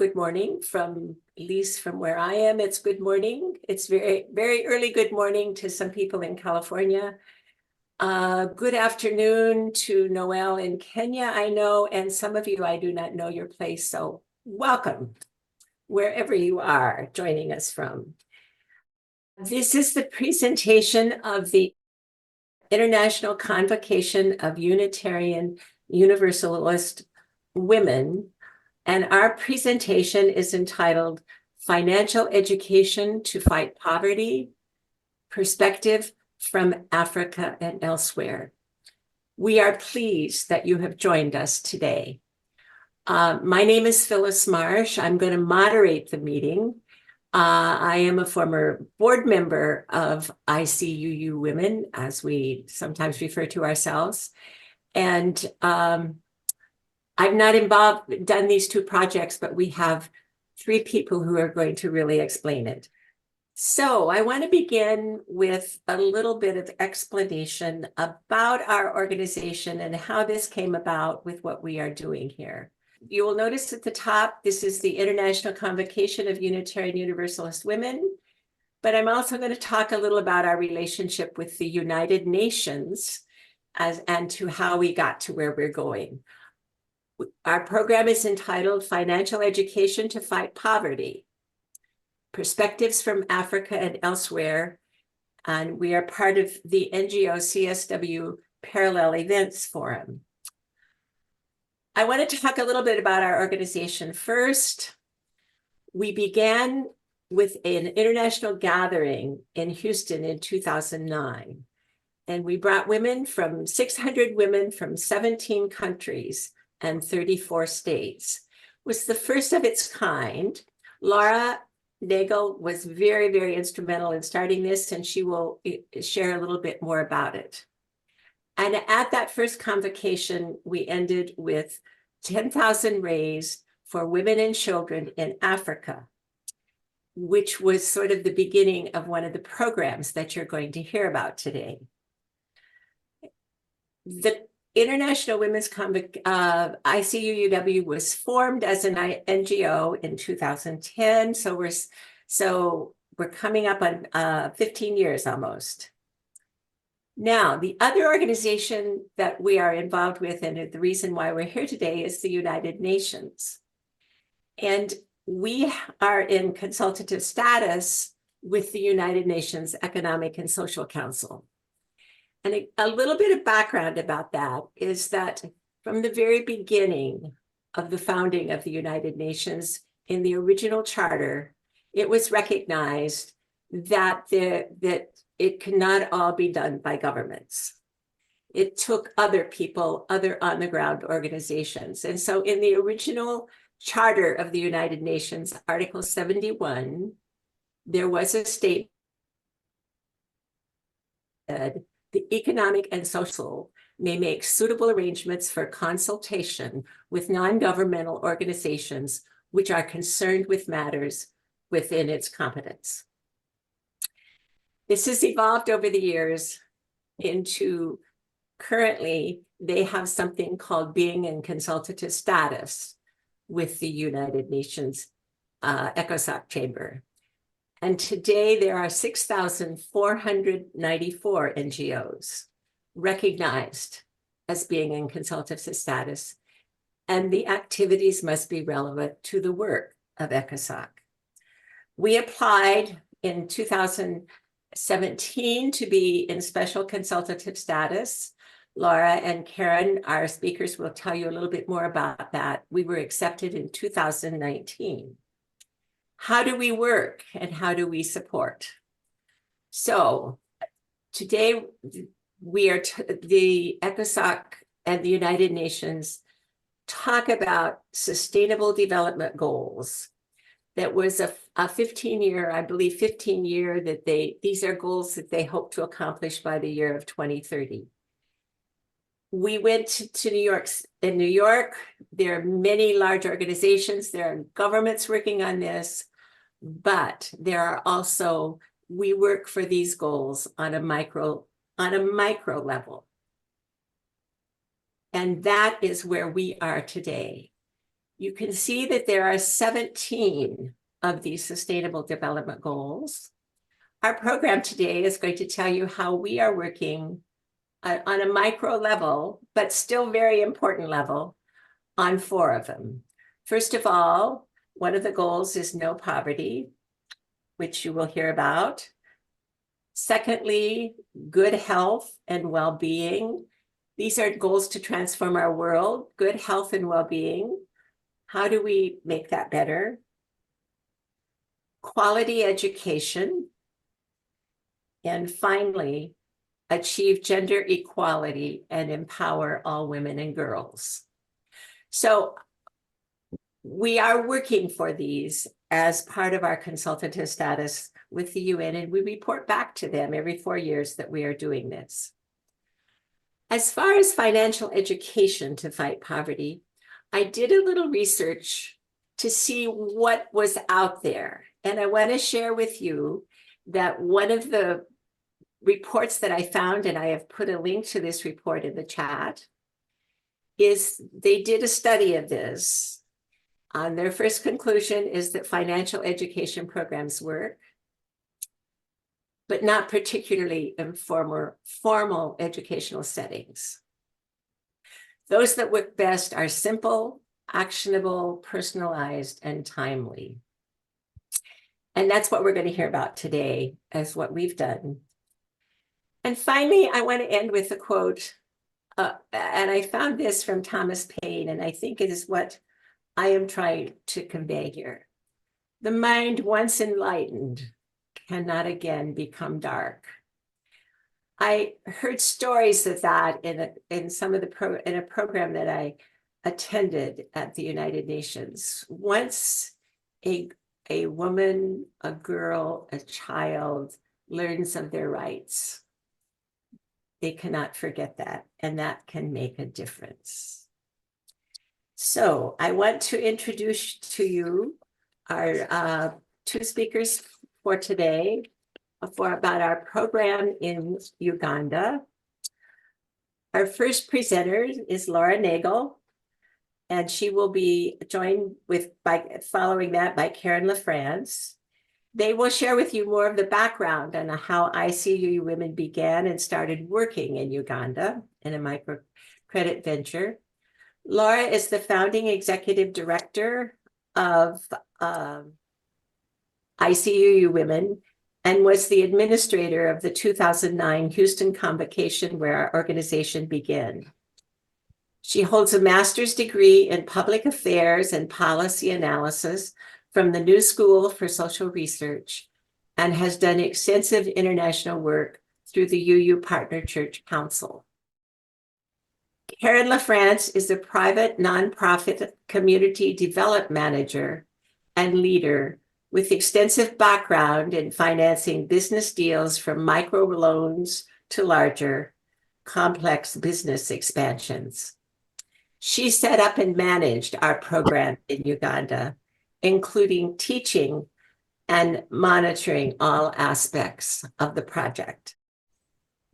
good morning from, at least from where I am, it's good morning. It's very, very early good morning to some people in California. Good afternoon to Noel in Kenya, I know, and some of you I do not know your place, so welcome wherever you are joining us from. This is the presentation of the International Convocation of Unitarian Universalist Women, and our presentation is entitled Financial Education to Fight Poverty, Perspective from Africa and Elsewhere. We are pleased that you have joined us today. My name is Phyllis Marsh. I'm going to moderate the meeting. I am a former board member of ICUUW Women, as we sometimes refer to ourselves. And I've not done these two projects, but we have three people who are going to really explain it. So I want to begin with a little bit of explanation about our organization and how this came about with what we are doing here. You will notice at the top, this is the International Convocation of Unitarian Universalist Women, but I'm also going to talk a little about our relationship with the United Nations and to how we got to where we're going. Our program is entitled Financial Education to Fight Poverty, Perspectives from Africa and Elsewhere, and we are part of the NGO CSW Parallel Events Forum. I wanted to talk a little bit about our organization first. We began with an international gathering in Houston in 2009, and we brought 600 women from 17 countries and 34 states. It was the first of its kind. Laura Nagel was very, very instrumental in starting this, and she will share a little bit more about it. And at that first convocation, we ended with 10,000 raised for women and children in Africa, which was sort of the beginning of one of the programs that you're going to hear about today. The International Women's ICUUW was formed as an NGO in 2010, so we're coming up on 15 years almost. Now, the other organization that we are involved with, and the reason why we're here today, is the United Nations. And we are in consultative status with the United Nations Economic and Social Council. And a little bit of background about that is that from the very beginning of the founding of the United Nations, in the original charter, it was recognized that it cannot all be done by governments. It took other people, other on-the-ground organizations. And so in the original charter of the United Nations, Article 71, there was a statement that the economic and social may make suitable arrangements for consultation with non-governmental organizations which are concerned with matters within its competence. This has evolved over the years into currently they have something called being in consultative status with the United Nations ECOSOC chamber. And today there are 6,494 NGOs recognized as being in consultative status, and the activities must be relevant to the work of ECOSOC. We applied in 2017 to be in special consultative status. Laura and Karen, our speakers, will tell you a little bit more about that. We were accepted in 2019. How do we work and how do we support? So today we are the ECOSOC and the United Nations talk about sustainable development goals. That was a 15-year, I believe 15-year that these are goals that they hope to accomplish by the year of 2030. We went to New York. In New York, there are many large organizations, there are governments working on this, but there are also, we work for these goals on a micro level. And that is where we are today. You can see that there are 17 of these Sustainable Development Goals. Our program today is going to tell you how we are working on a micro level, but still very important level, on 4 of them. First of all, one of the goals is no poverty, which you will hear about. Secondly, good health and well-being. These are goals to transform our world, good health and well-being. How do we make that better? Quality education. And finally, achieve gender equality and empower all women and girls. So we are working for these as part of our consultative status with the UN, and we report back to them every 4 years that we are doing this. As far as financial education to fight poverty, I did a little research to see what was out there. And I want to share with you that one of the reports that I found, and I have put a link to this report in the chat, is they did a study of this. Their first conclusion is that financial education programs work, but not particularly in formal educational settings. Those that work best are simple, actionable, personalized, and timely. And that's what we're going to hear about today as what we've done. And finally, I want to end with a quote, and I found this from Thomas Paine, and I think it is what I am trying to convey here. The mind once enlightened cannot again become dark. I heard stories of that in a program that I attended at the United Nations. Once a woman, a girl, a child learns of their rights, they cannot forget that, and that can make a difference. So I want to introduce to you our 2 speakers for today about our program in Uganda. Our first presenter is Laura Nagel, and she will be joined following that by Karen LaFrance. They will share with you more of the background on how ICUUW Women began and started working in Uganda in a microcredit venture. Laura is the founding executive director of ICUUW Women and was the administrator of the 2009 Houston Convocation, where our organization began. She holds a master's degree in public affairs and policy analysis from the New School for Social Research and has done extensive international work through the UU Partner Church Council. Karen LaFrance is a private nonprofit community development manager and leader with extensive background in financing business deals from micro loans to larger, complex business expansions. She set up and managed our program in Uganda, including teaching and monitoring all aspects of the project.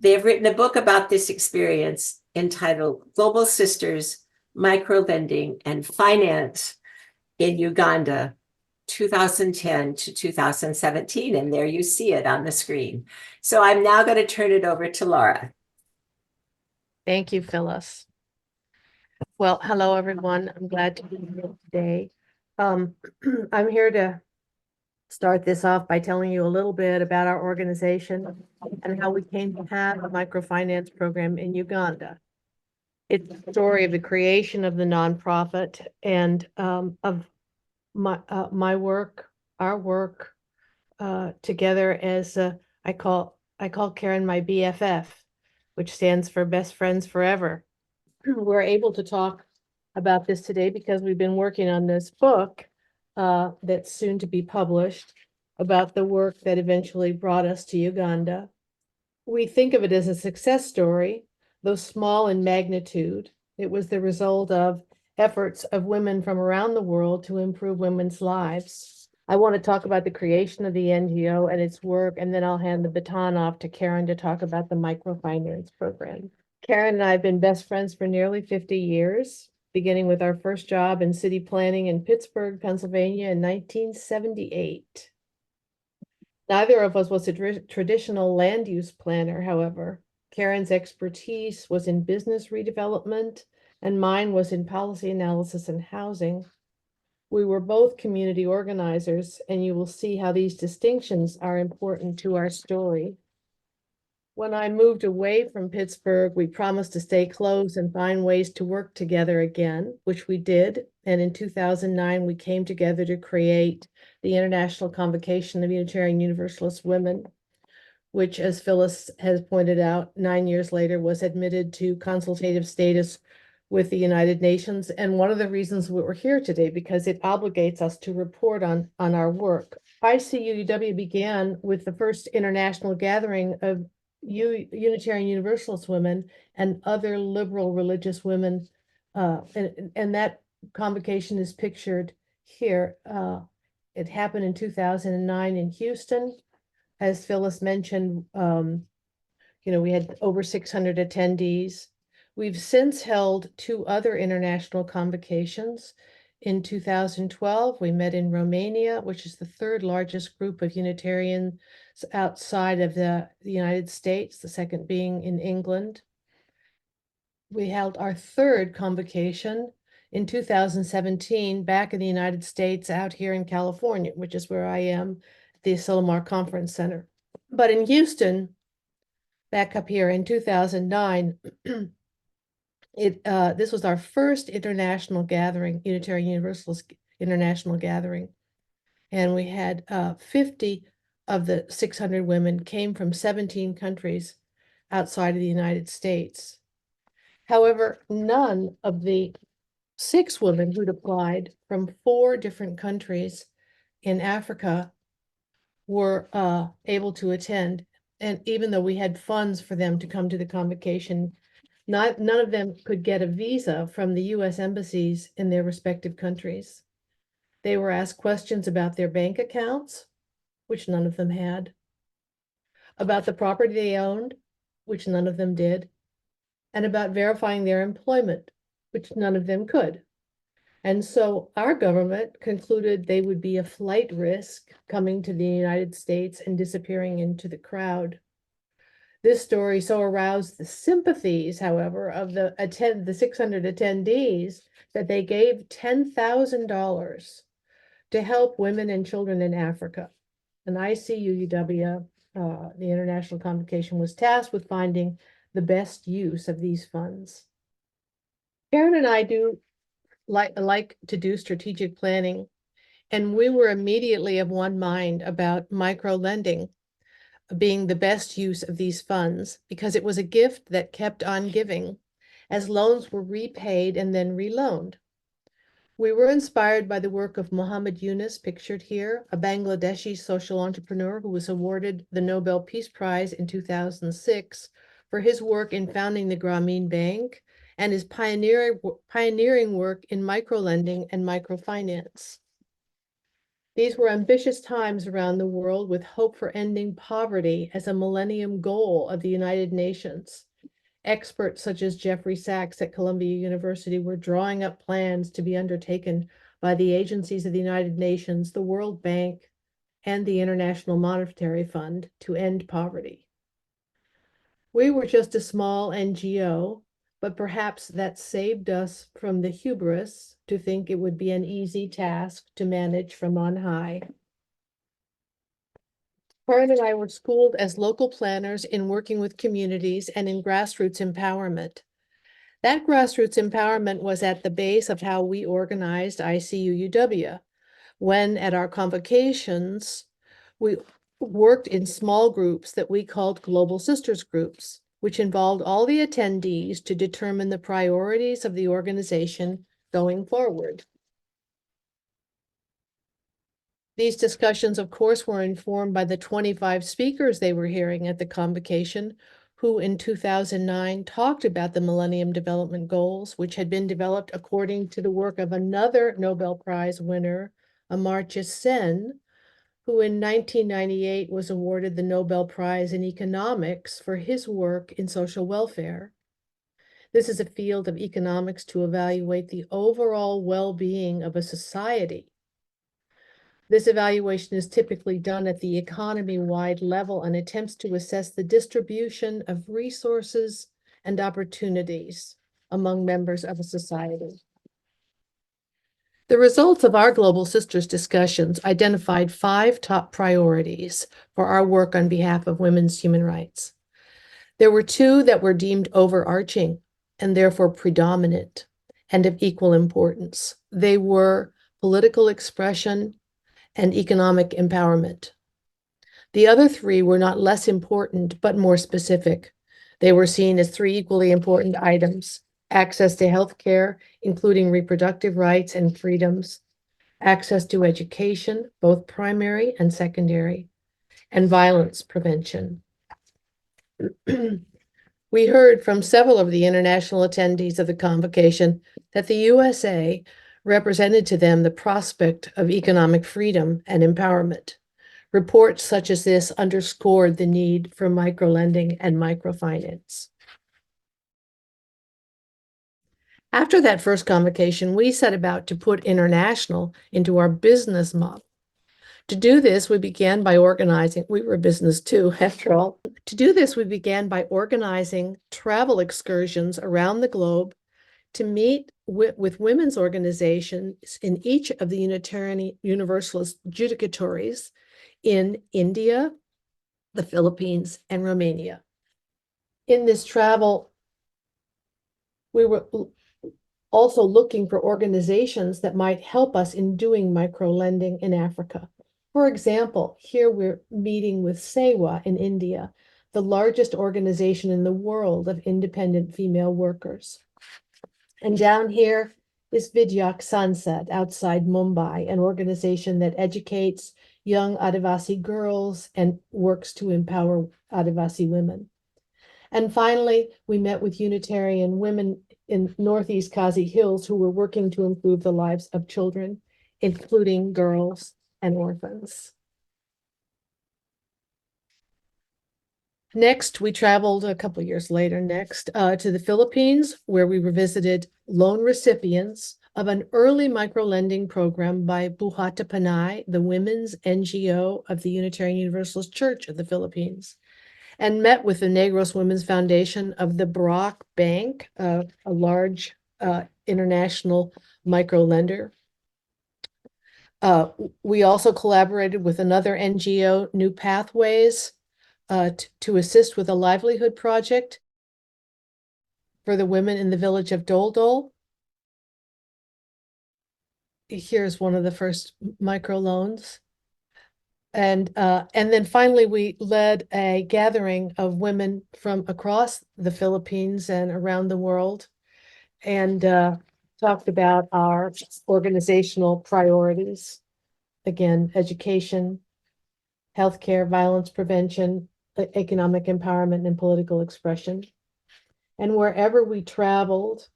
They have written a book about this experience entitled Global Sisters, Microlending and Finance in Uganda, 2010 to 2017. And there you see it on the screen. So I'm now going to turn it over to Laura. Thank you, Phyllis. Well, hello, everyone. I'm glad to be here today. I'm here to start this off by telling you a little bit about our organization and how we came to have a microfinance program in Uganda. It's the story of the creation of the nonprofit and of my work, our work together as I call Karen my BFF, which stands for Best Friends Forever. We're able to talk about this today because we've been working on this book that's soon to be published about the work that eventually brought us to Uganda. We think of it as a success story, though small in magnitude. It was the result of efforts of women from around the world to improve women's lives. I want to talk about the creation of the NGO and its work, and then I'll hand the baton off to Karen to talk about the microfinance program. Karen and I have been best friends for nearly 50 years. beginning with our first job in city planning in Pittsburgh, Pennsylvania in 1978. Neither of us was a traditional land use planner, however. Karen's expertise was in business redevelopment, and mine was in policy analysis and housing. We were both community organizers, and you will see how these distinctions are important to our story. When I moved away from Pittsburgh, we promised to stay close and find ways to work together again, which we did. And in 2009, we came together to create the International Convocation of Unitarian Universalist Women, which, as Phyllis has pointed out, 9 years later was admitted to consultative status with the United Nations. And one of the reasons we're here today, because it obligates us to report on our work. ICUUW began with the first international gathering of Unitarian Universalist women and other liberal religious women. And that convocation is pictured here. It happened in 2009 in Houston. As Phyllis mentioned, we had over 600 attendees. We've since held 2 other international convocations. In 2012, we met in Romania, which is the 3rd largest group of Unitarians outside of the United States, the 2nd being in England. We held our 3rd convocation in 2017 back in the United States out here in California, which is where I am, at the Asilomar Conference Center. But in Houston, back up here in 2009, this was our first international gathering, Unitarian Universalist international gathering. And we had 50 of the 600 women came from 17 countries outside of the United States. However, none of the 6 women who'd applied from 4 different countries in Africa were able to attend. And even though we had funds for them to come to the convocation, none of them could get a visa from the US embassies in their respective countries. They were asked questions about their bank accounts, which none of them had, about the property they owned, which none of them did, and about verifying their employment, which none of them could. And so our government concluded they would be a flight risk coming to the United States and disappearing into the crowd. This story so aroused the sympathies, however, of the 600 attendees that they gave $10,000 to help women and children in Africa. And ICUUW, the International Convocation, was tasked with finding the best use of these funds. Karen and I do like to do strategic planning, and we were immediately of one mind about micro lending being the best use of these funds, because it was a gift that kept on giving as loans were repaid and then reloaned. We were inspired by the work of Muhammad Yunus, pictured here, a Bangladeshi social entrepreneur who was awarded the Nobel Peace Prize in 2006 for his work in founding the Grameen Bank and his pioneering work in microlending and microfinance. These were ambitious times around the world, with hope for ending poverty as a millennium goal of the United Nations. Experts such as Jeffrey Sachs at Columbia University were drawing up plans to be undertaken by the agencies of the United Nations, the World Bank, and the International Monetary Fund to end poverty. We were just a small NGO, but perhaps that saved us from the hubris to think it would be an easy task to manage from on high. Karen and I were schooled as local planners in working with communities and in grassroots empowerment. That grassroots empowerment was at the base of how we organized ICUUW. When at our convocations, we worked in small groups that we called Global Sisters groups, which involved all the attendees to determine the priorities of the organization going forward. These discussions, of course, were informed by the 25 speakers they were hearing at the convocation, who in 2009 talked about the Millennium Development Goals, which had been developed according to the work of another Nobel Prize winner, Amartya Sen, who in 1998 was awarded the Nobel Prize in Economics for his work in social welfare. This is a field of economics to evaluate the overall well-being of a society. This evaluation is typically done at the economy-wide level and attempts to assess the distribution of resources and opportunities among members of a society. The results of our Global Sisters discussions identified 5 top priorities for our work on behalf of women's human rights. There were 2 that were deemed overarching and therefore predominant and of equal importance. They were political expression and economic empowerment. The other 3 were not less important, but more specific. They were seen as 3 equally important items: access to health care, including reproductive rights and freedoms, access to education, both primary and secondary, and violence prevention. We heard from several of the international attendees of the convocation that the USA represented to them the prospect of economic freedom and empowerment. Reports such as this underscored the need for microlending and microfinance. After that first convocation, we set about to put international into our business model. To do this, we began by organizing, we were a business too, after all. To do this, we began by organizing travel excursions around the globe to meet with women's organizations in each of the Unitarian Universalist judicatories in India, the Philippines, and Romania. In this travel, we were also looking for organizations that might help us in doing microlending in Africa. For example, here we're meeting with SEWA in India, the largest organization in the world of independent female workers. And down here is Vidyak Sansad outside Mumbai, an organization that educates young Adivasi girls and works to empower Adivasi women. And finally, we met with Unitarian women in Northeast Kazi Hills who were working to improve the lives of children, including girls and orphans. Next, we traveled a couple of years later to the Philippines, where we visited loan recipients of an early microlending program by Buhata Panay, the women's NGO of the Unitarian Universalist Church of the Philippines, and met with the Negros Women's Foundation of the Brock Bank, a large international microlender. We also collaborated with another NGO, New Pathways, to assist with a livelihood project for the women in the village of Doldol. Here's one of the first microloans. And then finally, we led a gathering of women from across the Philippines and around the world and talked about our organizational priorities. Again, education, healthcare, violence prevention, economic empowerment, and political expression. And wherever we traveled,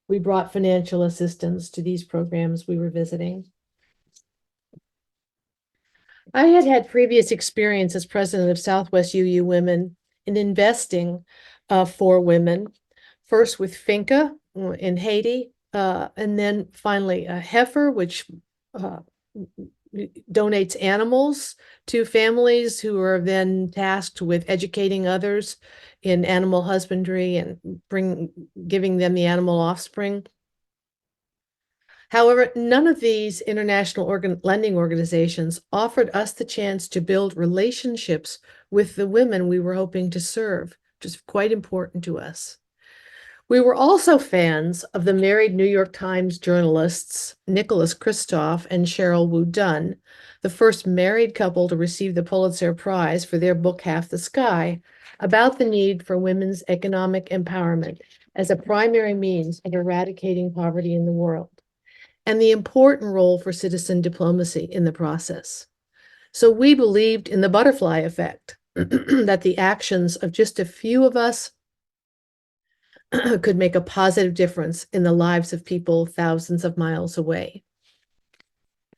we brought financial assistance to these programs we were visiting. I had had previous experience as president of Southwest UU Women in investing for women, first with Finca in Haiti, and then finally Heifer, which donates animals to families who are then tasked with educating others in animal husbandry and giving them the animal offspring. However, none of these international lending organizations offered us the chance to build relationships with the women we were hoping to serve, which is quite important to us. We were also fans of the married New York Times journalists Nicholas Kristof and Cheryl Wu Dunn, the first married couple to receive the Pulitzer Prize for their book Half the Sky, about the need for women's economic empowerment as a primary means of eradicating poverty in the world, and the important role for citizen diplomacy in the process. So we believed in the butterfly effect, that the actions of just a few of us could make a positive difference in the lives of people thousands of miles away.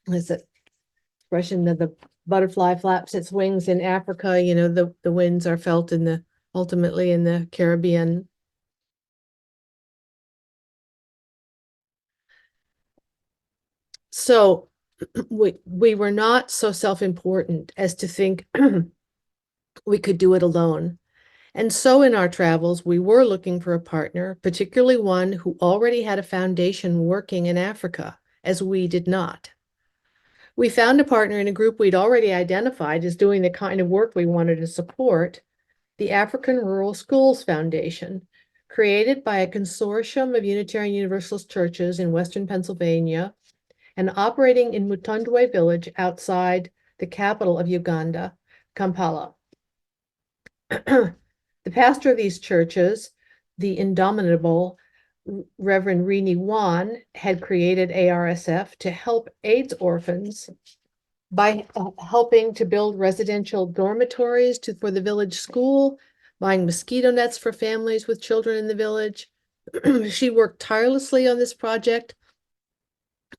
There's an expression that the butterfly flaps its wings in Africa, you know, the winds are felt ultimately in the Caribbean. So we were not so self-important as to think we could do it alone. And so in our travels, we were looking for a partner, particularly one who already had a foundation working in Africa, as we did not. We found a partner in a group we'd already identified as doing the kind of work we wanted to support, the African Rural Schools Foundation, created by a consortium of Unitarian Universalist churches in Western Pennsylvania and operating in Mutundwe village outside the capital of Uganda, Kampala. The pastor of these churches, the indomitable Reverend Rini Wan, had created ARSF to help AIDS orphans by helping to build residential dormitories for the village school, buying mosquito nets for families with children in the village. She worked tirelessly on this project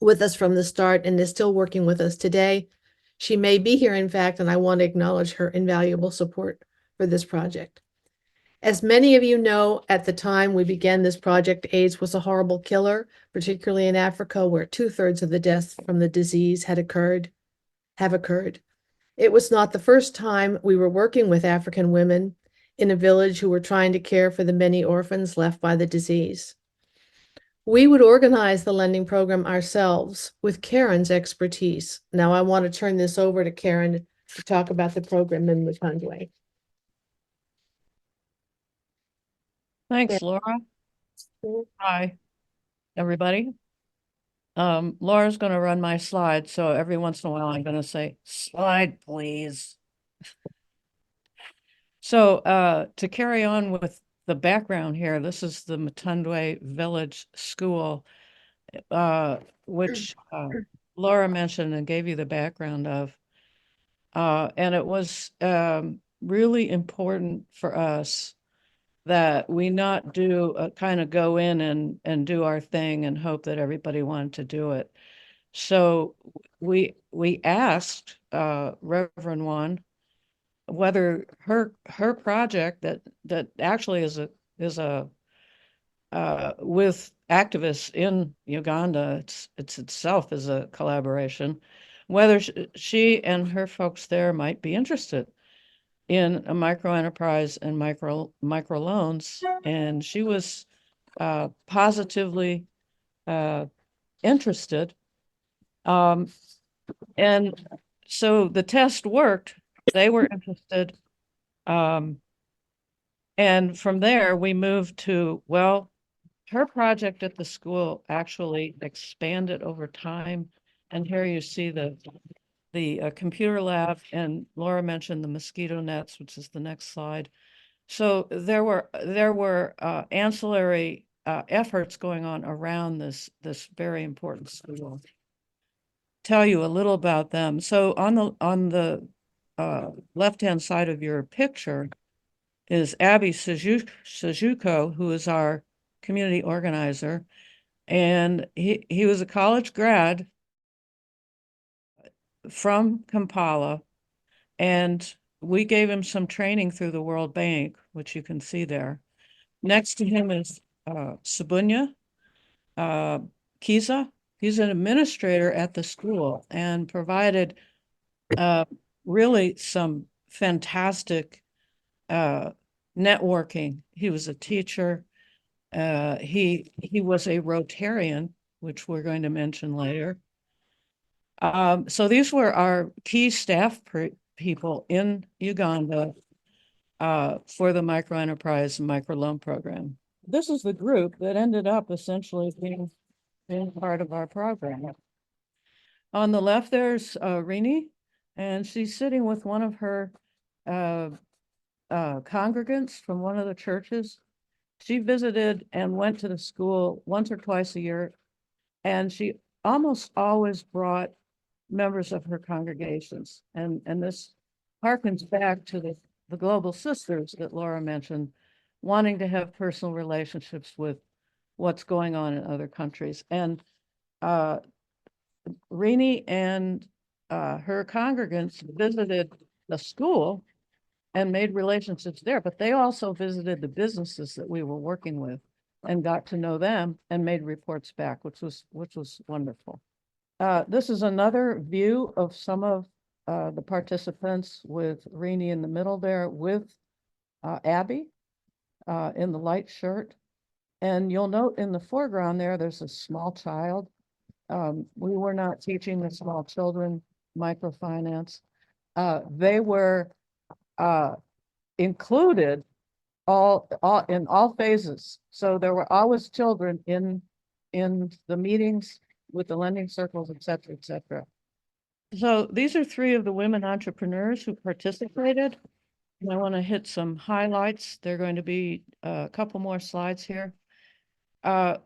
with us from the start and is still working with us today. She may be here, in fact, and I want to acknowledge her invaluable support for this project. As many of you know, at the time we began this project, AIDS was a horrible killer, particularly in Africa, where 2/3 of the deaths from the disease have occurred. It was not the first time we were working with African women in a village who were trying to care for the many orphans left by the disease. We would organize the lending program ourselves with Karen's expertise. Now I want to turn this over to Karen to talk about the program in Mutundwe. Thanks, Laura. Hi, everybody. Laura's going to run my slide, so every once in a while I'm going to say, slide, please. So to carry on with the background here, this is the Mutundwe Village School, which Laura mentioned and gave you the background of. And it was really important for us that we not do a kind of go in and do our thing and hope that everybody wanted to do it. So we asked Reverend Juan whether her project that actually is a with activists in Uganda, it's itself is a collaboration, whether she and her folks there might be interested in a micro enterprise and micro loans, and she was positively interested. And so the test worked. They were interested. And from there, we moved to, well, her project at the school actually expanded over time. And here you see the computer lab, and Laura mentioned the mosquito nets, which is the next slide. So there were ancillary efforts going on around this very important school. Tell you a little about them. So on the left-hand side of your picture is Abby Sajuko, who is our community organizer, and he was a college grad from Kampala, and we gave him some training through the World Bank, which you can see there. Next to him is Sabunya Kiza. He's an administrator at the school and provided really some fantastic networking. He was a teacher. He was a Rotarian, which we're going to mention later. So these were our key staff people in Uganda for the microenterprise and microloan program. This is the group that ended up essentially being part of our program. On the left, there's Rini, and she's sitting with one of her congregants from one of the churches. She visited and went to the school once or twice a year, and she almost always brought members of her congregations. And this harkens back to the global sisters that Laura mentioned, wanting to have personal relationships with what's going on in other countries. And Rini and her congregants visited the school and made relationships there, but they also visited the businesses that we were working with and got to know them and made reports back, which was wonderful. This is another view of some of the participants with Rini in the middle there with Abby in the light shirt. And you'll note in the foreground there, there's a small child. We were not teaching the small children microfinance. They were included all in all phases. So there were always children in the meetings with the lending circles, et cetera, et cetera. So these are three of the women entrepreneurs who participated. And I want to hit some highlights. There are going to be a couple more slides here.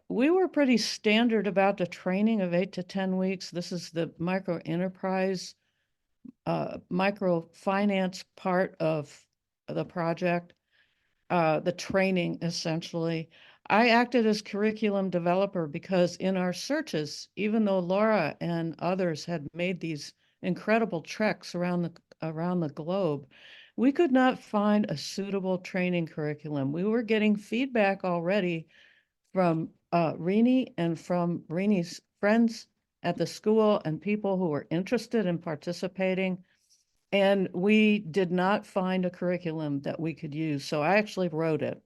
We were pretty standard about the training of 8 to 10 weeks. This is the micro enterprise, microfinance part of the project, the training essentially. I acted as curriculum developer because in our searches, even though Laura and others had made these incredible treks around the globe, we could not find a suitable training curriculum. We were getting feedback already from Rini and from Rini's friends at the school and people who were interested in participating. And we did not find a curriculum that we could use. So I actually wrote it.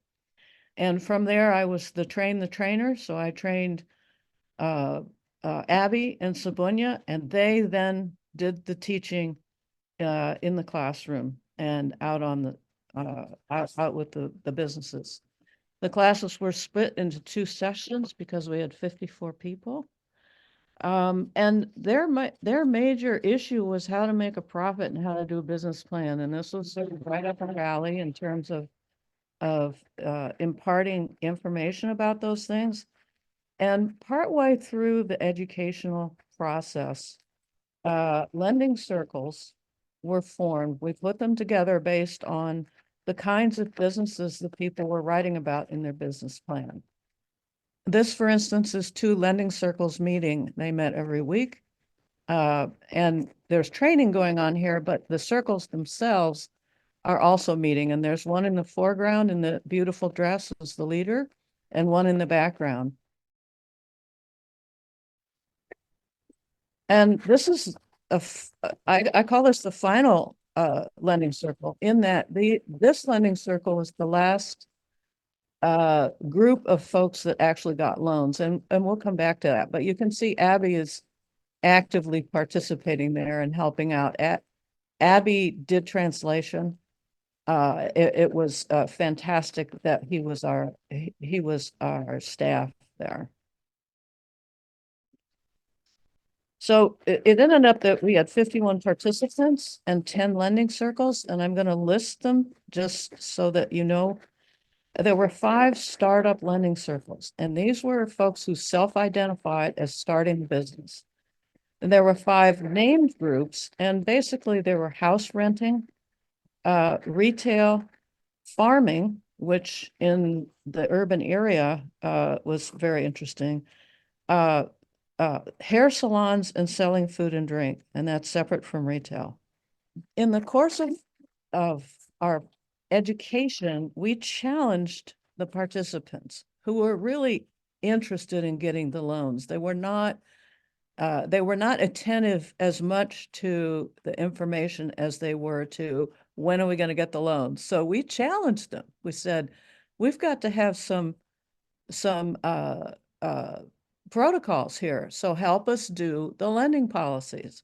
And from there, I was the trainer. So I trained Abby and Sabunya, and they then did the teaching in the classroom and out on the out with the businesses. The classes were split into 2 sessions because we had 54 people. And their major issue was how to make a profit and how to do a business plan. And this was sort of right up our alley in terms of imparting information about those things. And partway through the educational process, lending circles were formed. We put them together based on the kinds of businesses that people were writing about in their business plan. This, for instance, is 2 lending circles meeting. They met every week. And there's training going on here, but the circles themselves are also meeting. And there's one in the foreground in the beautiful dress is the leader, and one in the background. And this is I call this the final lending circle, in that this lending circle is the last group of folks that actually got loans, and we'll come back to that. But you can see Abby is actively participating there and helping out. Abby did translation. It was fantastic that he was our staff there. So it ended up that we had 51 participants and 10 lending circles, and I'm going to list them just so that you know. There were 5 startup lending circles, and these were folks who self-identified as starting a business. And there were 5 named groups, and basically they were house renting, retail, farming, which in the urban area was very interesting, hair salons, and selling food and drink, and that's separate from retail. In the course of our education, we challenged the participants who were really interested in getting the loans. They were not attentive as much to the information as they were to when are we going to get the loans. So we challenged them. We said, we've got to have some protocols here. So help us do the lending policies.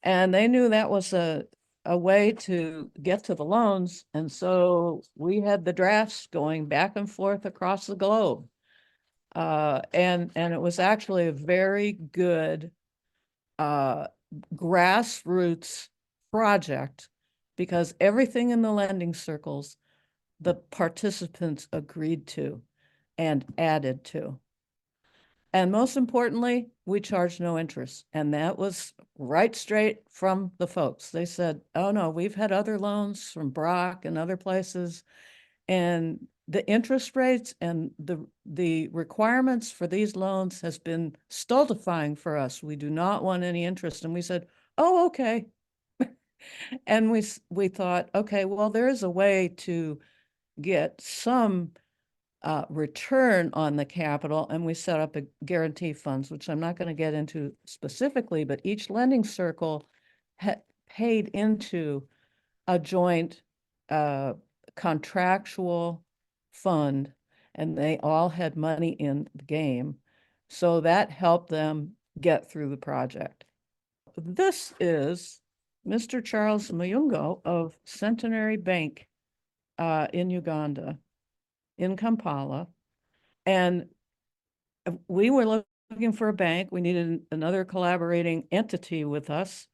And they knew that was a way to get to the loans. And so we had the drafts going back and forth across the globe. And it was actually a very good grassroots project, because everything in the lending circles, the participants agreed to and added to. And most importantly, we charged no interest. And that was right straight from the folks. They said, oh no, we've had other loans from Brock and other places, and the interest rates and the requirements for these loans has been stultifying for us. We do not want any interest. And we said, oh, okay. And we thought, okay, well, there is a way to get some return on the capital, and we set up a guarantee funds, which I'm not going to get into specifically, but each lending circle paid into a joint contractual fund, and they all had money in the game. So that helped them get through the project. This is Mr. Charles Mayungo of Centenary Bank in Uganda, in Kampala. And we were looking for a bank. We needed another collaborating entity with us.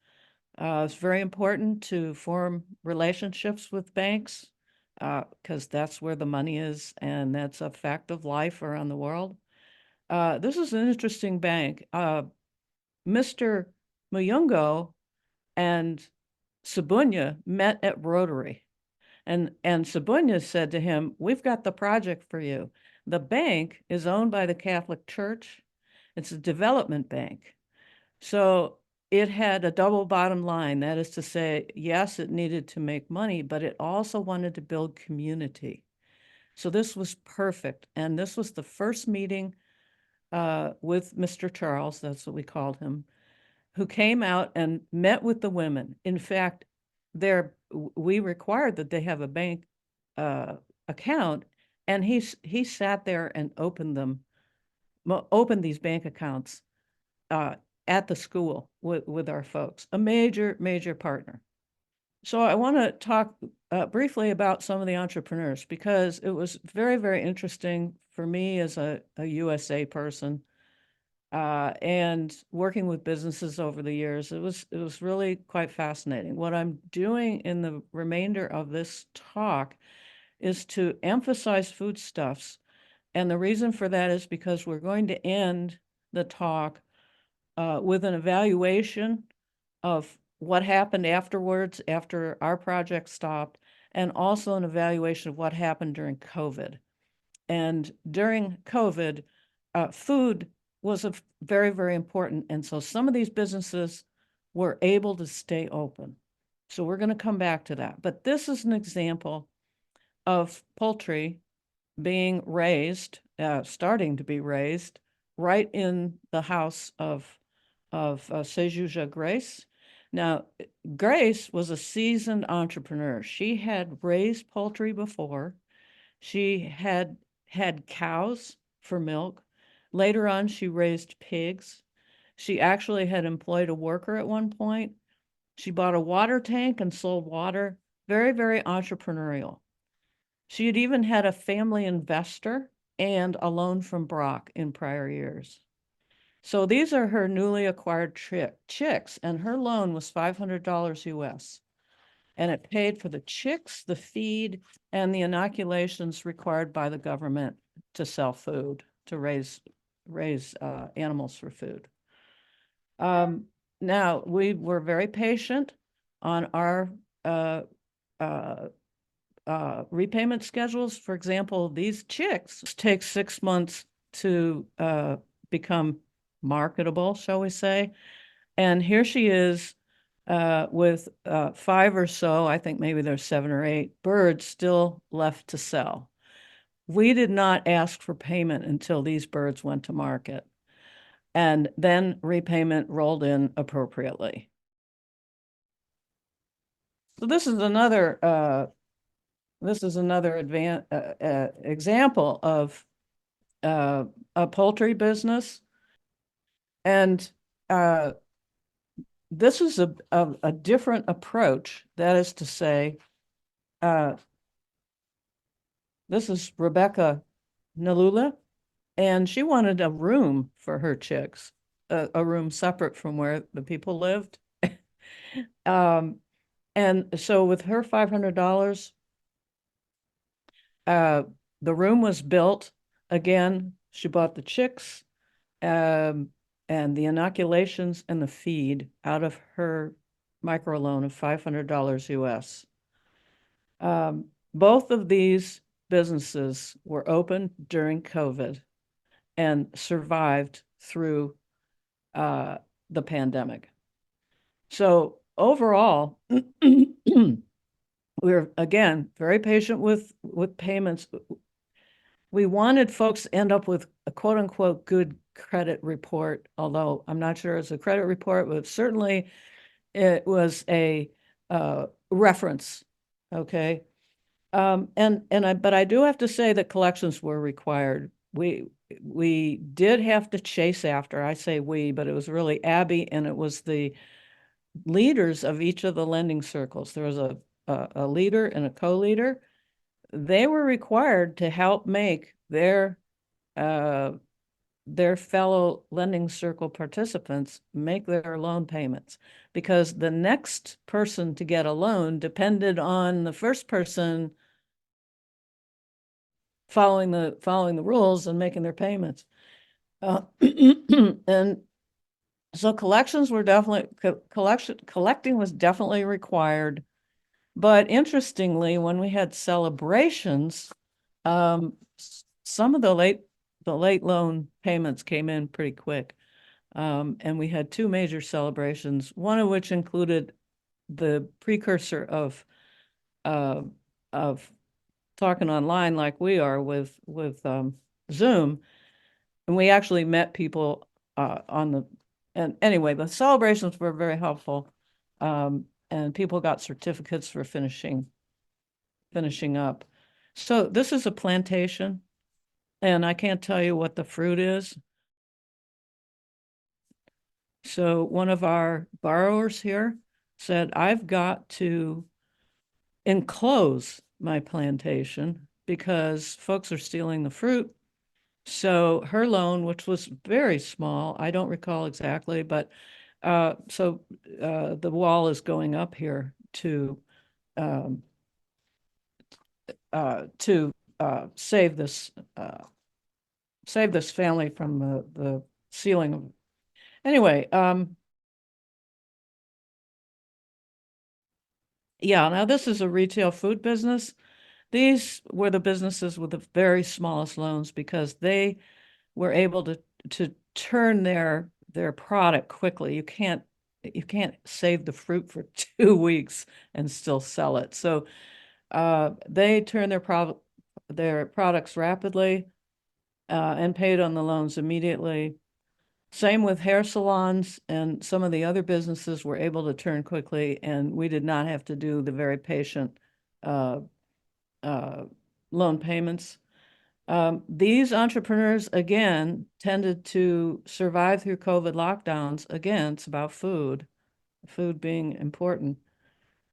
It's very important to form relationships with banks because that's where the money is, and that's a fact of life around the world. This is an interesting bank. Mr. Muyungo and Sabunya met at Rotary. And Sabunya said to him, "We've got the project for you." The bank is owned by the Catholic Church. It's a development bank. So it had a double bottom line. That is to say, yes, it needed to make money, but it also wanted to build community. So this was perfect. And this was the first meeting with Mr. Charles, that's what we called him, who came out and met with the women. In fact, we required that they have a bank account, and he sat there and opened these bank accounts at the school with our folks, a major partner. So I want to talk briefly about some of the entrepreneurs, because it was very interesting for me as a USA person and working with businesses over the years. It was really quite fascinating. What I'm doing in the remainder of this talk is to emphasize foodstuffs. And the reason for that is because we're going to end the talk with an evaluation of what happened afterwards, after our project stopped, and also an evaluation of what happened during COVID. And during COVID, food was very important. And so some of these businesses were able to stay open. So we're going to come back to that. But this is an example of poultry being raised, starting to be raised, right in the house of Sejuja Grace. Now, Grace was a seasoned entrepreneur. She had raised poultry before. She had cows for milk. Later on, she raised pigs. She actually had employed a worker at one point. She bought a water tank and sold water. Very entrepreneurial. She had even had a family investor and a loan from Brock in prior years. So these are her newly acquired chicks, and her loan was $500 US. And it paid for the chicks, the feed, and the inoculations required by the government to sell food, to raise animals for food. Now, we were very patient on our repayment schedules. For example, these chicks take 6 months to become marketable, shall we say. And here she is with 5 or so, I think maybe there's 7 or 8 birds still left to sell. We did not ask for payment until these birds went to market, and then repayment rolled in appropriately. So this is another example of a poultry business, and this is a different approach. That is to say, this is Rebecca Nalula, and she wanted a room for her chicks, a room separate from where the people lived. And so with her $500, the room was built. Again, she bought the chicks and the inoculations and the feed out of her microloan of $500 US. Both of these businesses were open during COVID and survived through the pandemic. So overall, we're again very patient with payments. we wanted folks to end up with a quote unquote good credit report, although I'm not sure it's a credit report, but certainly it was a reference. Okay. But I do have to say that collections were required. We did have to chase after, I say we, but it was really Abby, and it was the leaders of each of the lending circles. There was a leader and a co-leader. They were required to help make their fellow lending circle participants make their loan payments, because the next person to get a loan depended on the first person following the rules and making their payments. And so collections were definitely, collecting was definitely required. But interestingly, when we had celebrations, some of the late loan payments came in pretty quick. And we had two major celebrations, one of which included the precursor of talking online like we are with Zoom. And we actually met people and anyway, the celebrations were very helpful. And people got certificates for finishing up. So this is a plantation, and I can't tell you what the fruit is. So one of our borrowers here said, I've got to enclose my plantation because folks are stealing the fruit. So her loan, which was very small, I don't recall exactly, but the wall is going up here to save this family from the ceiling. Anyway, yeah, now this is a retail food business. These were the businesses with the very smallest loans because they were able to turn their product quickly. You can't save the fruit for 2 weeks and still sell it. So they turn their products rapidly and paid on the loans immediately. Same with hair salons, and some of the other businesses were able to turn quickly, and we did not have to do the very patient loan payments. These entrepreneurs, again, tended to survive through COVID lockdowns. Again, it's about food being important.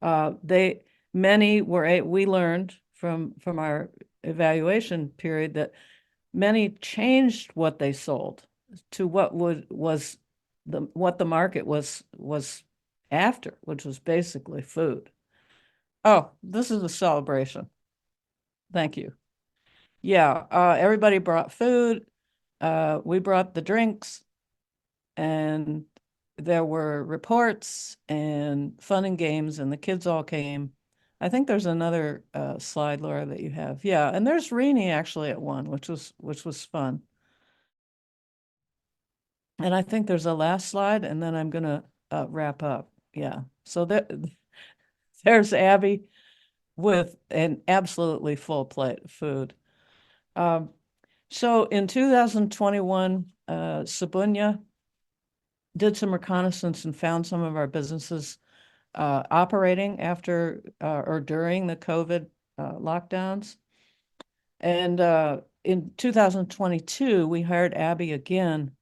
We learned from our evaluation period that many changed what they sold to what the market was after, which was basically food. Oh, this is a celebration. Thank you. Yeah, everybody brought food. We brought the drinks, and there were reports and fun and games, and the kids all came. I think there's another slide, Laura, that you have. Yeah, and there's Renee actually at one, which was fun. And I think there's a last slide, and then I'm gonna wrap up. Yeah, so there's Abby with an absolutely full plate of food. So in 2021, Sabunya did some reconnaissance and found some of our businesses operating after or during the COVID lockdowns. And in 2022, we hired Abby again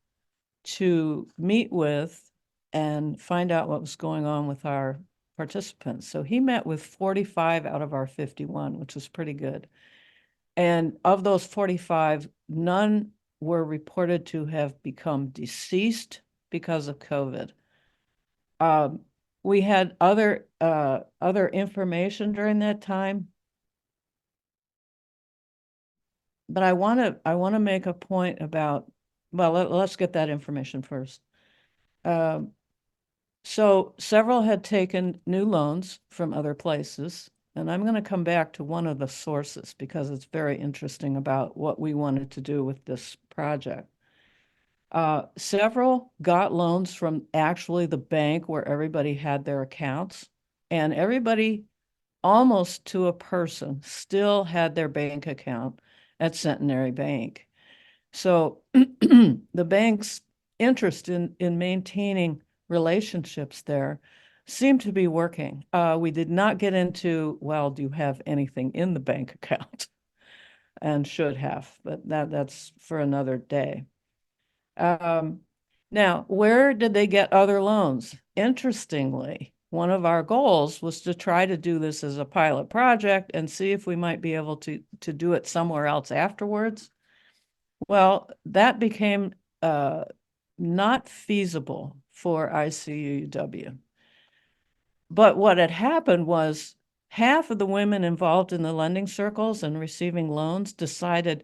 to meet with and find out what was going on with our participants. So he met with 45 out of our 51, which was pretty good. And of those 45, none were reported to have become deceased because of COVID. We had other information during that time, but I want to make a point about. Well, let's get that information first. So several had taken new loans from other places, and I'm going to come back to one of the sources because it's very interesting about what we wanted to do with this project. Several got loans from actually the bank where everybody had their accounts, and everybody almost to a person still had their bank account. at Centenary Bank. So the bank's interest in maintaining relationships there seemed to be working. We did not get into, well, do you have anything in the bank account? And should have, but that's for another day. Now, where did they get other loans? Interestingly, one of our goals was to try to do this as a pilot project and see if we might be able to do it somewhere else afterwards. Well, that became not feasible for ICUUW. But what had happened was half of the women involved in the lending circles and receiving loans decided,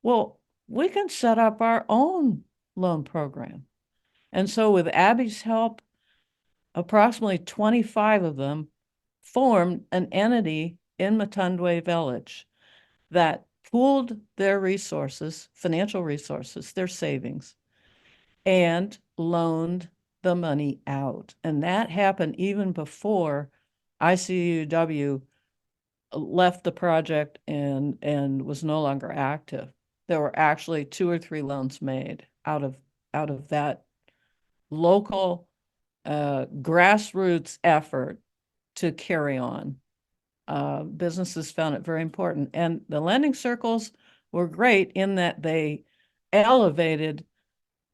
well, we can set up our own loan program. And so with Abby's help, approximately 25 of them formed an entity in Matundwe Village that pooled their resources, financial resources, their savings, and loaned the money out. And that happened even before ICUUW left the project and was no longer active. There were actually 2 or 3 loans made out of that local grassroots effort to carry on. Businesses found it very important. And the lending circles were great in that they elevated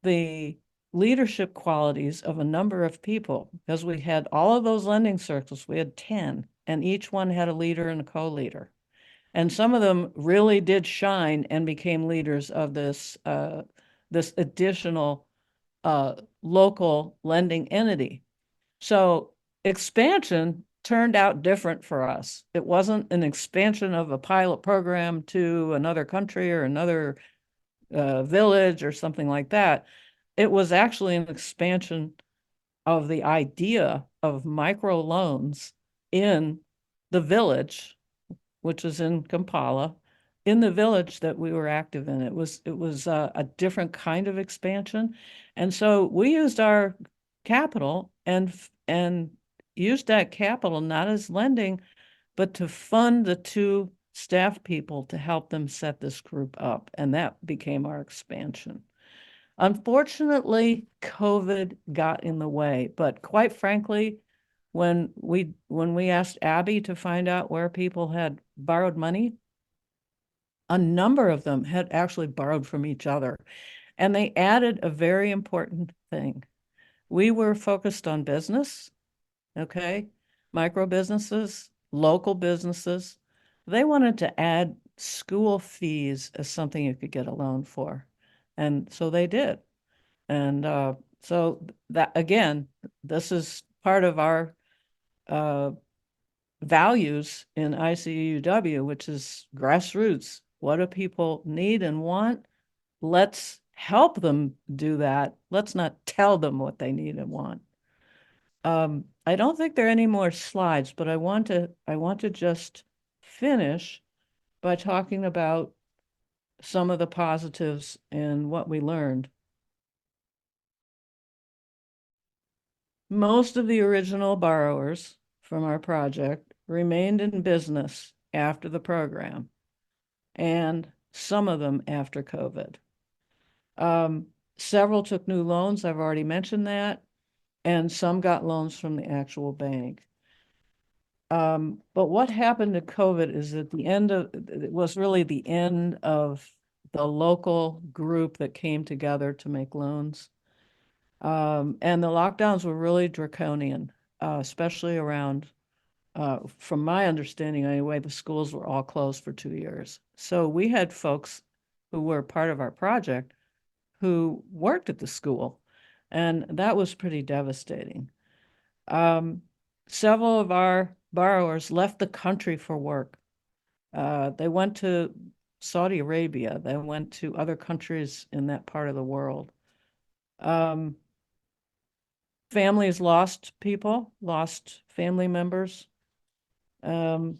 the leadership qualities of a number of people, because we had all of those lending circles, we had 10, and each one had a leader and a co-leader. And some of them really did shine and became leaders of this additional local lending entity. So expansion turned out different for us. It wasn't an expansion of a pilot program to another country or another village or something like that. It was actually an expansion of the idea of microloans in the village, which is in Kampala, in the village that we were active in. It was a different kind of expansion. And so we used our capital and used that capital not as lending, but to fund the 2 staff people to help them set this group up. And that became our expansion. Unfortunately, COVID got in the way, but quite frankly, when we asked Abby to find out where people had borrowed money, a number of them had actually borrowed from each other. And they added a very important thing. We were focused on business, okay? Micro businesses, local businesses. They wanted to add school fees as something you could get a loan for. And so they did. And so that, again, this is part of our values in ICUUW, which is grassroots. What do people need and want? Let's help them do that. Let's not tell them what they need and want. I don't think there are any more slides, but I want to just finish by talking about some of the positives and what we learned. Most of the original borrowers from our project remained in business after the program, and some of them after COVID. Several took new loans, I've already mentioned that, and some got loans from the actual bank. But what happened to COVID is at the end of, it was really the end of the local group that came together to make loans. And the lockdowns were really draconian, especially around, from my understanding anyway, the schools were all closed for 2 years. So we had folks who were part of our project who worked at the school, and that was pretty devastating. Several of our borrowers left the country for work. They went to Saudi Arabia. They went to other countries in that part of the world. Families lost people, lost family members. And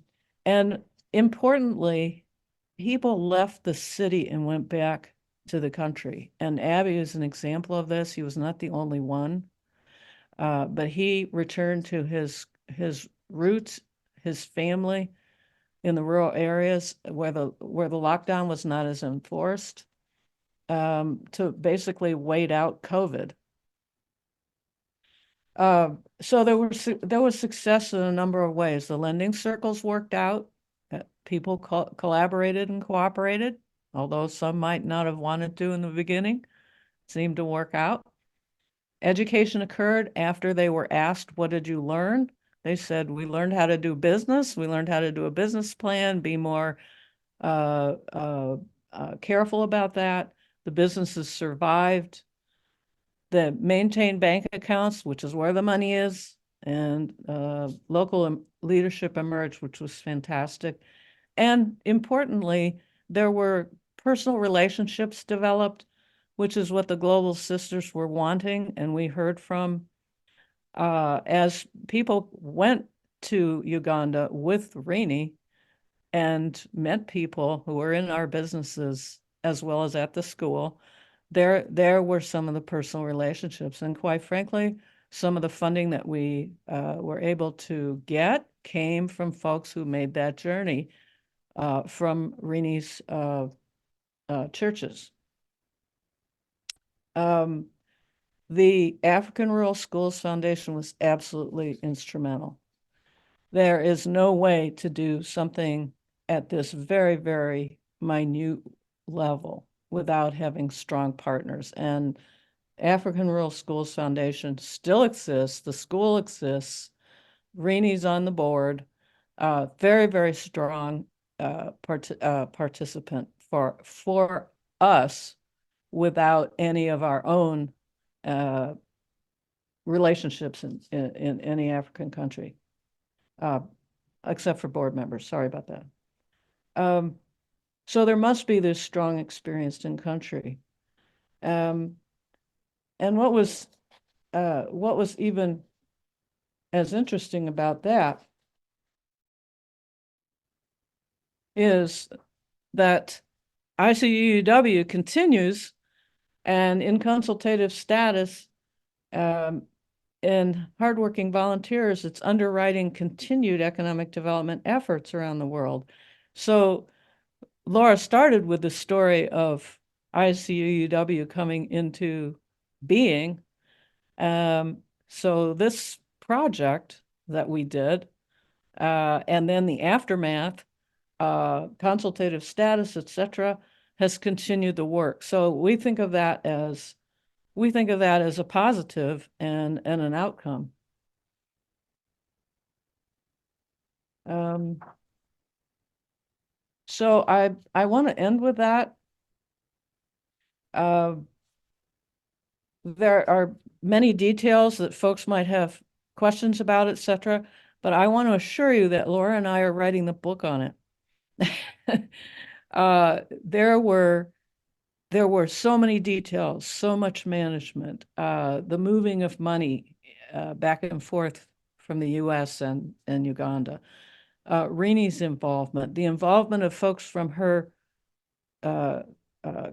importantly, people left the city and went back to the country. And Abby is an example of this. He was not the only one, but he returned to his roots, his family, in the rural areas where the lockdown was not as enforced, to basically wait out COVID. So there was success in a number of ways. The lending circles worked out. People collaborated and cooperated, although some might not have wanted to in the beginning. Seemed to work out. Education occurred after they were asked, "What did you learn?" They said, "We learned how to do business. We learned how to do a business plan, be more careful about that." The businesses survived. They maintained bank accounts, which is where the money is, and local leadership emerged, which was fantastic. And importantly, there were personal relationships developed, which is what the Global Sisters were wanting, and we heard from as people went to Uganda with Rini and met people who were in our businesses as well as at the school. There were some of the personal relationships, and quite frankly, some of the funding that we were able to get came from folks who made that journey from Rini's churches. The African Rural Schools Foundation was absolutely instrumental. There is no way to do something at this very, very minute level without having strong partners. And African Rural Schools Foundation still exists. The school exists. Rini's on the board. Very, very strong participant for us without any of our own relationships in any African country, except for board members. Sorry about that. So there must be this strong experience in country. And what was even as interesting about that is that ICUUW continues, and in consultative status, in hardworking volunteers, it's underwriting continued economic development efforts around the world. So Laura started with the story of ICUUW coming into being. So this project that we did, and then the aftermath, consultative status, etc., has continued the work. So we think of that as a positive and an outcome. So I want to end with that. There are many details that folks might have questions about, etc., but I want to assure you that Laura and I are writing the book on it. There were so many details, so much management, the moving of money back and forth from the US and Uganda, Rini's involvement, the involvement of folks from her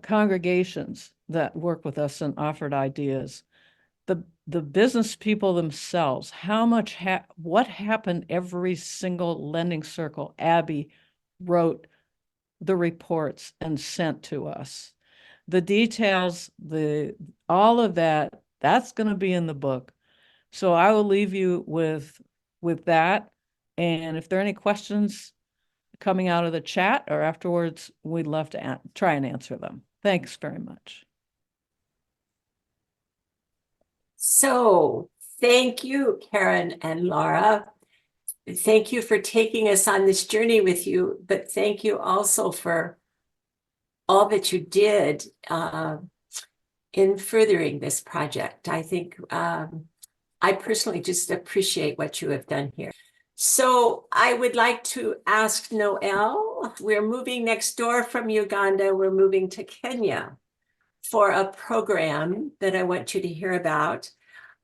congregations that work with us and offered ideas, the business people themselves, what happened every single lending circle. Abby wrote the reports and sent to us. The details, all of that, that's going to be in the book. So I will leave you with that. And if there are any questions coming out of the chat or afterwards, we'd love to try and answer them. Thanks very much. So thank you, Karen and Laura. Thank you for taking us on this journey with you, but thank you also for all that you did in furthering this project. I think I personally just appreciate what you have done here. So I would like to ask Noel, we're moving next door from Uganda, we're moving to Kenya for a program that I want you to hear about.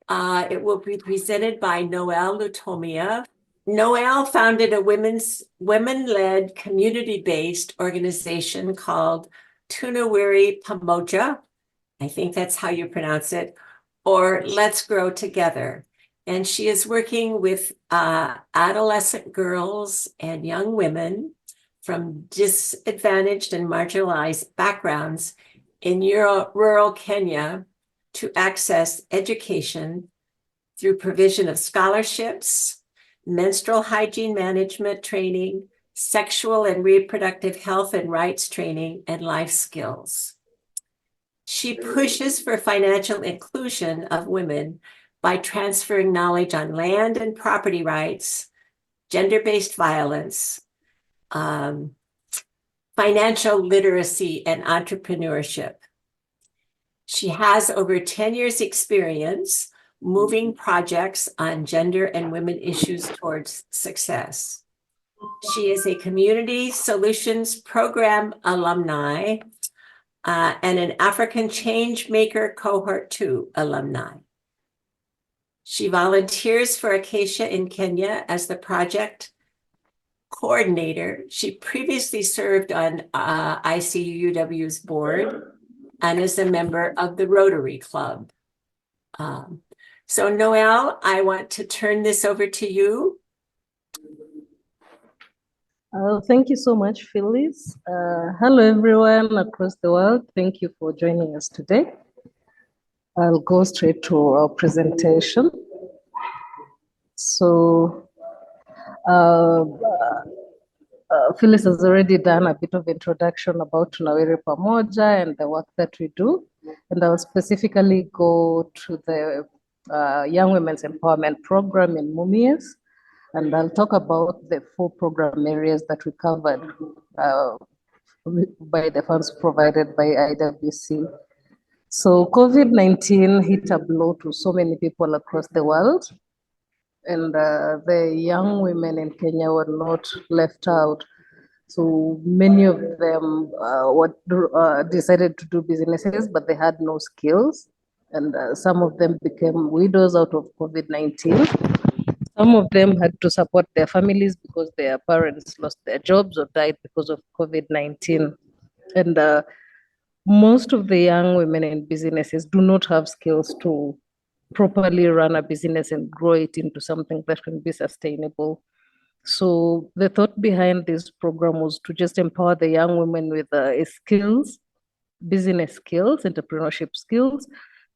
It will be presented by Noel Lutomia. Noel founded a women-led community-based organization called Tunawiri Pamoja. I think that's how you pronounce it, or Let's Grow Together. And she is working with adolescent girls and young women from disadvantaged and marginalized backgrounds in rural Kenya to access education through provision of scholarships, menstrual hygiene management training, sexual and reproductive health and rights training, and life skills. She pushes for financial inclusion of women by transferring knowledge on land and property rights, gender-based violence, financial literacy, and entrepreneurship. She has over 10 years experience moving projects on gender and women issues towards success. She is a Community Solutions Program alumni and an African Change Maker Cohort 2 alumni. She volunteers for Acacia in Kenya as the project coordinator. She previously served on ICUUW's board and is a member of the Rotary Club. So Noelle, I want to turn this over to you. Thank you so much, Phyllis. Hello, everyone across the world. Thank you for joining us today. I'll go straight to our presentation. So, Phyllis has already done a bit of introduction about Tunawiri Pamoja and the work that we do. And I'll specifically go to the Young Women's Empowerment Program in Mumias. And I'll talk about the 4 program areas that we covered by the funds provided by IWC. So COVID-19 hit a blow to so many people across the world. And the young women in Kenya were not left out. So many of them decided to do businesses, but they had no skills. And some of them became widows out of COVID-19. Some of them had to support their families because their parents lost their jobs or died because of COVID-19. And most of the young women in businesses do not have skills to properly run a business and grow it into something that can be sustainable. So the thought behind this program was to just empower the young women with skills, business skills, entrepreneurship skills,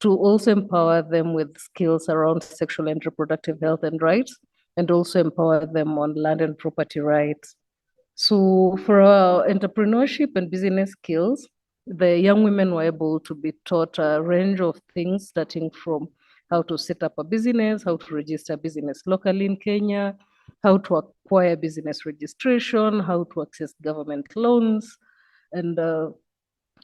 to also empower them with skills around sexual and reproductive health and rights, and also empower them on land and property rights. So for our entrepreneurship and business skills, the young women were able to be taught a range of things, starting from how to set up a business, how to register a business locally in Kenya, how to acquire business registration, how to access government loans, and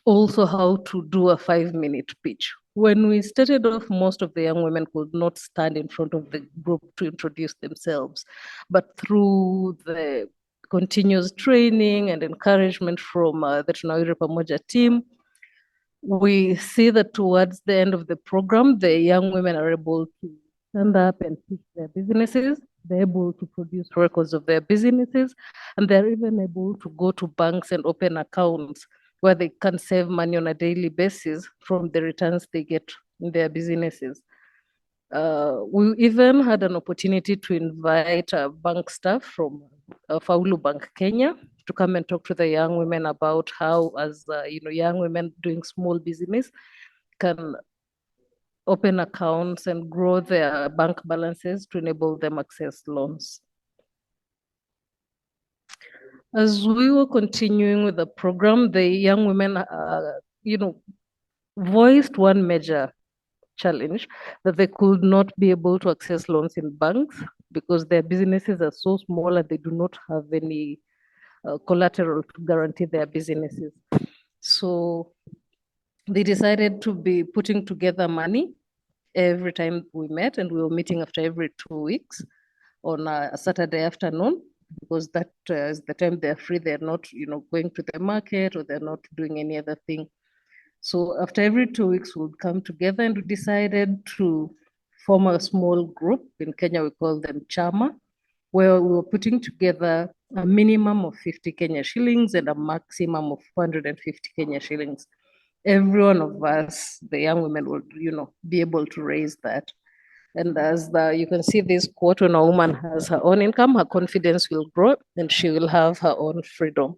also how to do a 5-minute pitch. When we started off, most of the young women could not stand in front of the group to introduce themselves. But through the continuous training and encouragement from the Tunawiri Pamoja team, we see that towards the end of the program, the young women are able to stand up and pitch their businesses. They're able to produce records of their businesses, and they're even able to go to banks and open accounts where they can save money on a daily basis from the returns they get in their businesses. We even had an opportunity to invite bank staff from ICUUW Bank Kenya to come and talk to the young women about how, as young women doing small business, can open accounts and grow their bank balances to enable them access loans. As we were continuing with the program, the young women, voiced one major challenge, that they could not be able to access loans in banks because their businesses are so small and they do not have any collateral to guarantee their businesses. So they decided to be putting together money every time we met, and we were meeting after every 2 weeks on a Saturday afternoon, because that is the time they're free. They're not, going to the market, or they're not doing any other thing. So after every 2 weeks, we'd come together, and we decided to form a small group. In Kenya, we call them chama, where we were putting together a minimum of 50 Kenya shillings and a maximum of 450 Kenya shillings. Every one of us, the young women, would, be able to raise that. And as you can see this quote, when a woman has her own income, her confidence will grow and she will have her own freedom.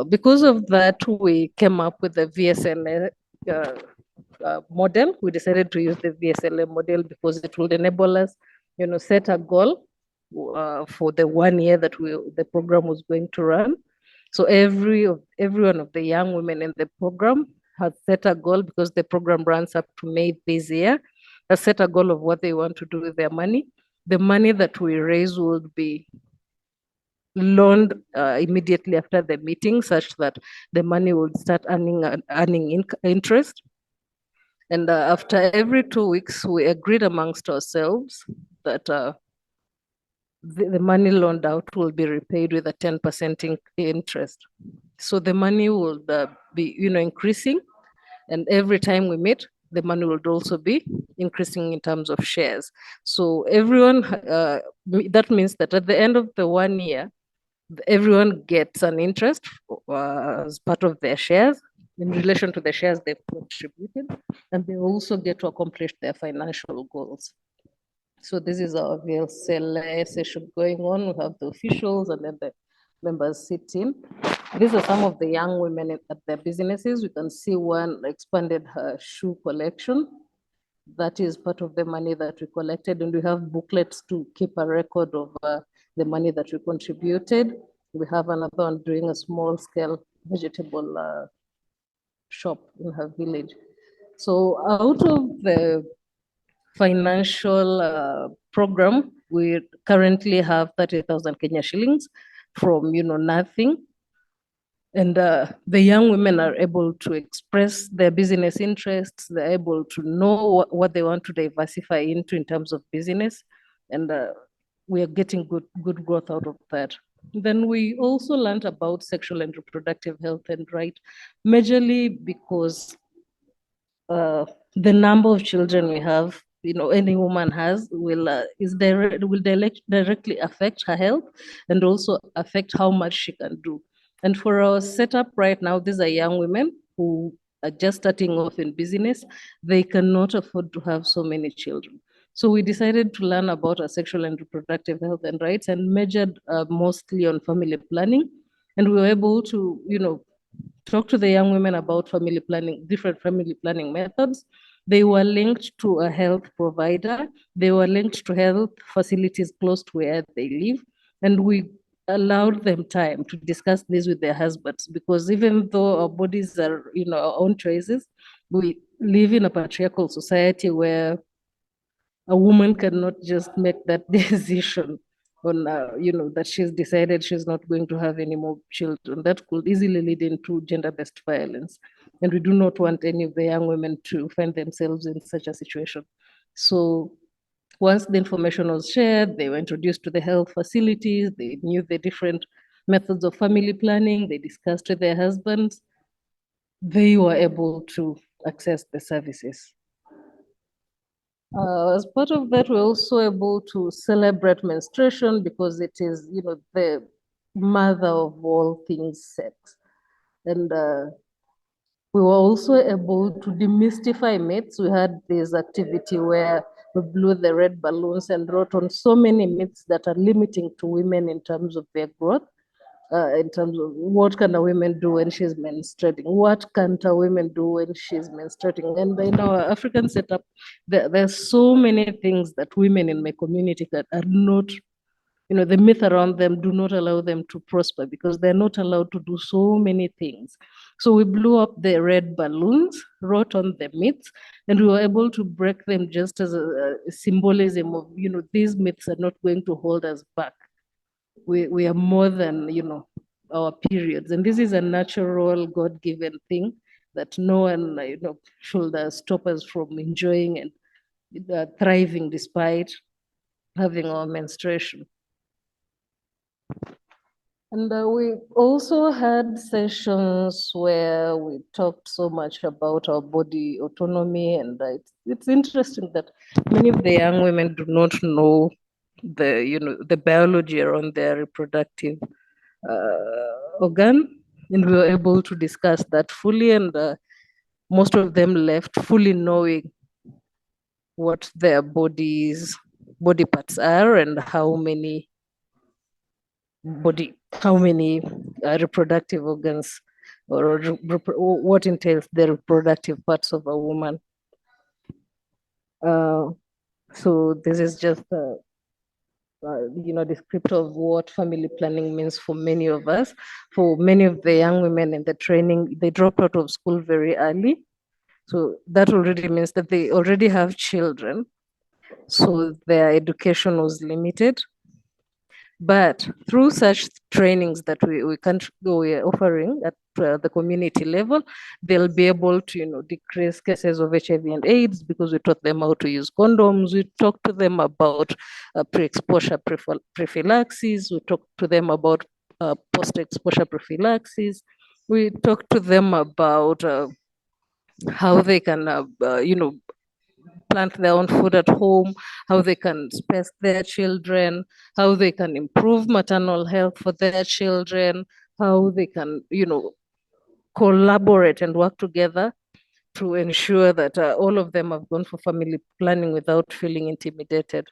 Because of that, we came up with the VSLA model. We decided to use the VSLA model because it will enable us, set a goal for the 1 year that the program was going to run. So every one of the young women in the program has set a goal, because the program runs up to May this year, has set a goal of what they want to do with their money. The money that we raise will be loaned immediately after the meeting, such that the money will start earning interest. And after every 2 weeks, we agreed amongst ourselves that the money loaned out will be repaid with a 10% interest. So the money will be, increasing, and every time we meet, the money will also be increasing in terms of shares. So everyone, that means that at the end of the 1 year, everyone gets an interest as part of their shares in relation to the shares they've contributed, and they also get to accomplish their financial goals. So this is our VSLA session going on. We have the officials and then the members sitting. These are some of the young women at their businesses. We can see one expanded her shoe collection. That is part of the money that we collected, and we have booklets to keep a record of the money that we contributed. We have another one doing a small scale vegetable shop in her village. So out of the financial program, we currently have 30,000 Kenya shillings from nothing. And the young women are able to express their business interests. They're able to know what they want to diversify into in terms of business. And we are getting good growth out of that. Then we also learned about sexual and reproductive health and right, majorly because the number of children we have, any woman has, will directly affect her health and also affect how much she can do. And for our setup right now, these are young women who are just starting off in business. They cannot afford to have so many children. So we decided to learn about our sexual and reproductive health and rights, and measured mostly on family planning. And we were able to, talk to the young women about family planning, different family planning methods. They were linked to a health provider. They were linked to health facilities close to where they live. And we allowed them time to discuss this with their husbands, because even though our bodies are, our own choices, we live in a patriarchal society where a woman cannot just make that decision on, that she's decided she's not going to have any more children. That could easily lead into gender-based violence. And we do not want any of the young women to find themselves in such a situation. So once the information was shared, they were introduced to the health facilities, they knew the different methods of family planning, they discussed with their husbands, they were able to access the services. As part of that, we're also able to celebrate menstruation, because it is, the mother of all things sex. And we were also able to demystify myths. We had this activity where we blew the red balloons and wrote on so many myths that are limiting to women in terms of their growth. In terms of what can a woman do when she's menstruating, what can't a woman do when she's menstruating. And in our African setup, there's so many things that women in my community that are not, the myth around them do not allow them to prosper, because they're not allowed to do so many things. So we blew up the red balloons, wrote on the myths, and we were able to break them just as a symbolism of, these myths are not going to hold us back. We are more than, our periods. And this is a natural God-given thing that no one, should stop us from enjoying and thriving despite having our menstruation. And we also had sessions where we talked so much about our body autonomy. And it's interesting that many of the young women do not know the biology around their reproductive organ, and we were able to discuss that fully, and most of them left fully knowing what their body parts are and how many reproductive organs or what entails the reproductive parts of a woman. So this is just a descriptor of what family planning means for many of us. For many of the young women in the training, they drop out of school very early. So that already means that they already have children. So their education was limited. But through such trainings that we are offering at the community level, they'll be able to decrease cases of HIV and AIDS because we taught them how to use condoms. We talked to them about pre-exposure prophylaxis. We talked to them about post-exposure prophylaxis. We talked to them about how they can plant their own food at home, how they can space their children, how they can improve maternal health for their children, how they can, collaborate and work together to ensure that all of them have gone for family planning without feeling intimidated.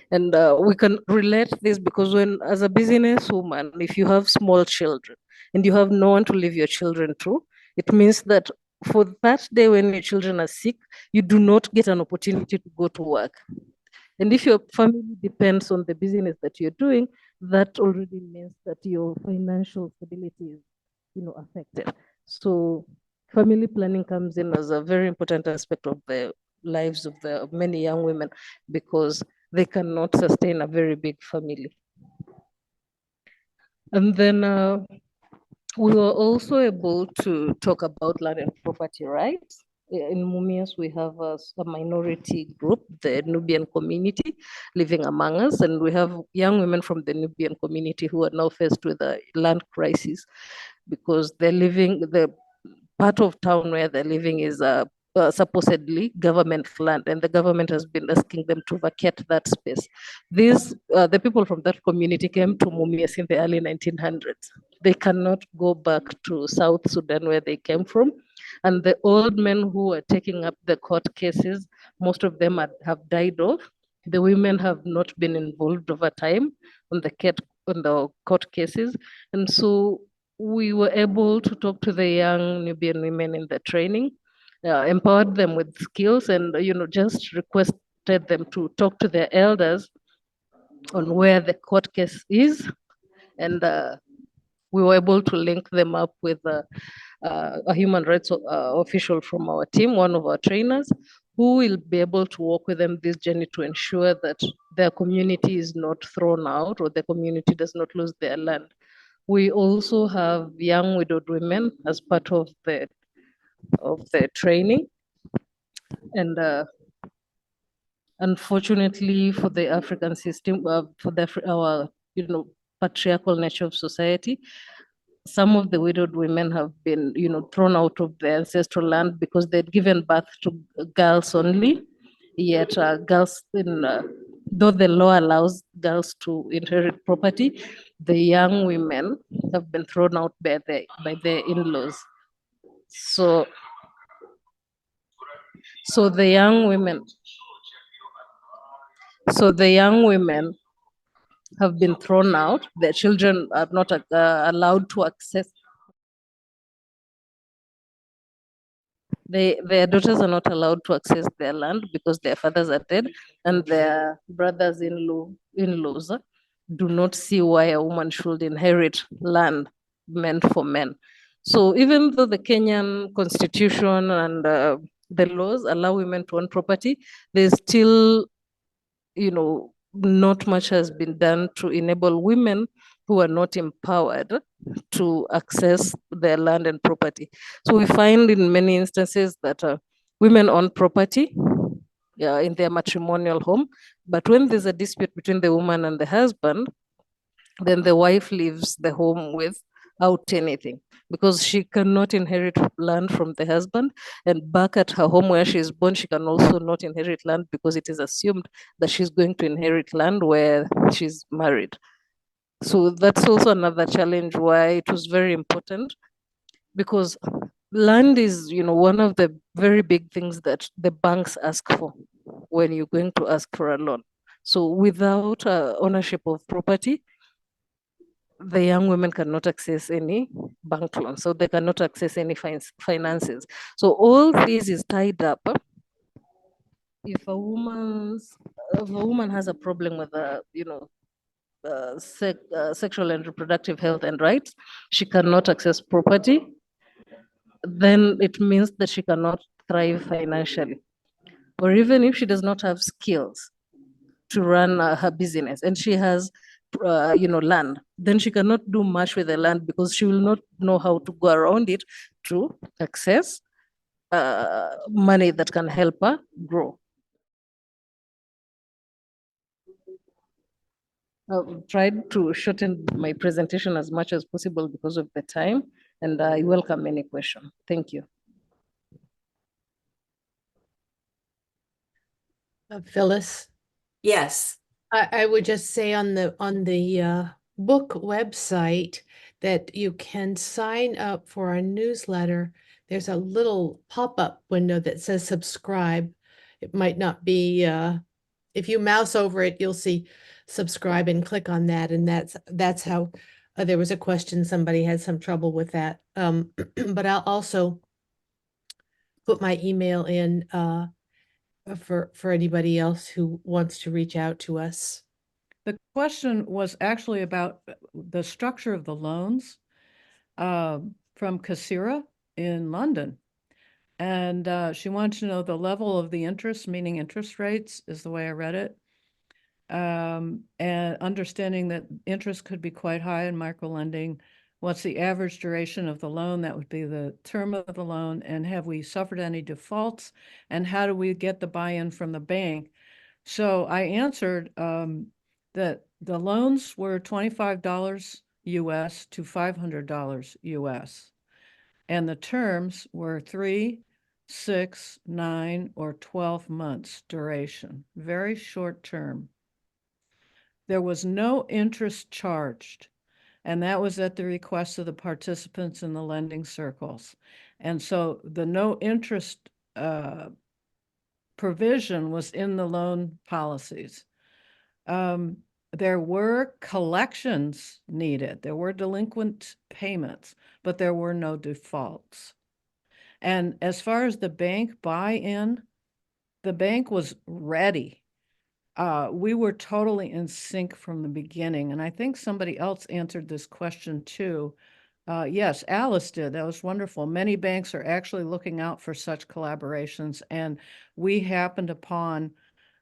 And we can relate this because as a businesswoman, if you have small children and you have no one to leave your children to, it means that for that day when your children are sick, you do not get an opportunity to go to work. And if your family depends on the business that you're doing, that already means that your financial stability is, affected. So family planning comes in as a very important aspect of the lives of many young women because they cannot sustain a very big family. And then we were also able to talk about land and property rights. In Mumias, we have a minority group, the Nubian community, living among us, and we have young women from the Nubian community who are now faced with a land crisis because the part of town where they're living is supposedly government land, and the government has been asking them to vacate that space. The people from that community came to Mumias in the early 1900s. They cannot go back to South Sudan where they came from. And the old men who are taking up the court cases, most of them have died off. The women have not been involved over time on the court cases. And so we were able to talk to the young Nubian women in the training, empowered them with skills, and just requested them to talk to their elders on where the court case is, and we were able to link them up with a human rights official from our team, one of our trainers, who will be able to walk with them this journey to ensure that their community is not thrown out or the community does not lose their land. We also have young widowed women as part of the training, and unfortunately for the African system, for our patriarchal nature of society, some of the widowed women have been thrown out of their ancestral land because they'd given birth to girls only. Yet girls though the law allows girls to inherit property, the young women have been thrown out by their in-laws. So the young women have been thrown out. Their children are not allowed to access. Their daughters are not allowed to access their land because their fathers are dead, and their brothers-in-laws do not see why a woman should inherit land meant for men. So even though the Kenyan constitution and the laws allow women to own property, there's still, not much has been done to enable women who are not empowered to access their land and property. So we find in many instances that women own property in their matrimonial home, but when there's a dispute between the woman and the husband, then the wife leaves the home without anything because she cannot inherit land from the husband, and back at her home where she is born, she can also not inherit land because it is assumed that she's going to inherit land where she's married. So that's also another challenge why it was very important, because land is, one of the very big things that the banks ask for when you're going to ask for a loan. So without ownership of property, the young women cannot access any bank loan, so they cannot access any finances. So all this is tied up. If a woman has a problem with sexual and reproductive health and rights, she cannot access property, then it means that she cannot thrive financially. Or even if she does not have skills to run her business and she has land, then she cannot do much with the land because she will not know how to go around it to access money that can help her grow. I've tried to shorten my presentation as much as possible because of the time, and I welcome any question. Thank you. Phyllis, Yes. I would just say on the book website that you can sign up for our newsletter. There's a little pop-up window that says subscribe. It might not be if you mouse over it, you'll see subscribe and click on that, and that's how there was a question, somebody had some trouble with that. But I'll also put my email in for anybody else who wants to reach out to us. The question was actually about the structure of the loans from Kasira in London. And she wanted to know the level of the interest, meaning interest rates is the way I read it. And understanding that interest could be quite high in microlending. What's the average duration of the loan? That would be the term of the loan. And have we suffered any defaults? And how do we get the buy-in from the bank? So I answered that the loans were $25 US to $500 US. And the terms were 3, 6, 9, or 12 months duration. Very short term. There was no interest charged, and that was at the request of the participants in the lending circles. And so the no interest provision was in the loan policies. There were collections needed. There were delinquent payments, but there were no defaults. And as far as the bank buy-in, the bank was ready. We were totally in sync from the beginning. And I think somebody else answered this question too. Yes, Alice did. That was wonderful. Many banks are actually looking out for such collaborations. And we happened upon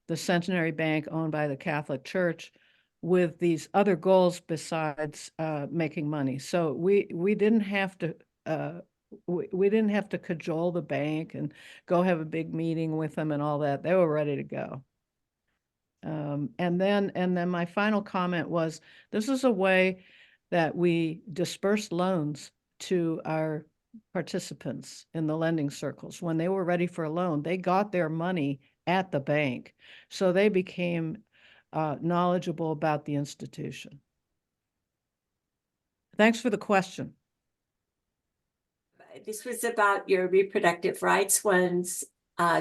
the Centenary Bank owned by the Catholic Church with these other goals besides making money. So we didn't have to we didn't have to cajole the bank and go have a big meeting with them and all that. They were ready to go. And then my final comment was, this is a way that we disperse loans to our participants in the lending circles. When they were ready for a loan, they got their money at the bank. So they became knowledgeable about the institution. Thanks for the question. This was about your reproductive rights ones.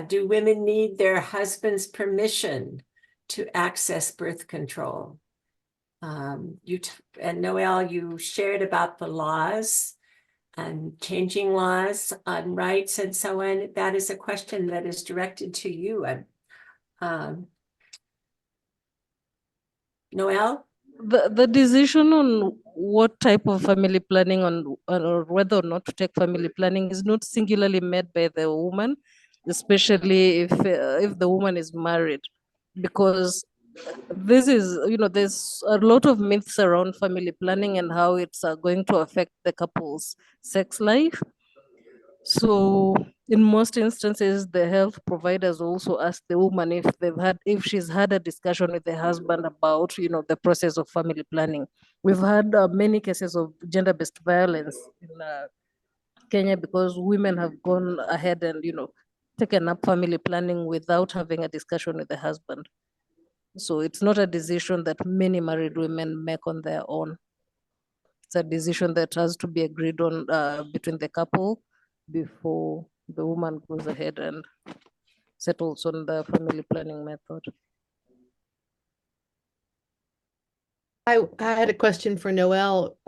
Do women need their husband's permission to access birth control? And Noelle, you shared about the laws and changing laws on rights and so on. That is a question that is directed to you. Noelle? The decision on what type of family planning or whether or not to take family planning is not singularly made by the woman, especially if the woman is married, because this is, there's a lot of myths around family planning and how it's going to affect the couple's sex life. So in most instances, the health providers also ask the woman if she's had a discussion with the husband about, the process of family planning. We've had many cases of gender-based violence in Kenya because women have gone ahead and, taken up family planning without having a discussion with the husband. So it's not a decision that many married women make on their own. It's a decision that has to be agreed on between the couple before the woman goes ahead and settles on the family planning method. I had a question for Noel.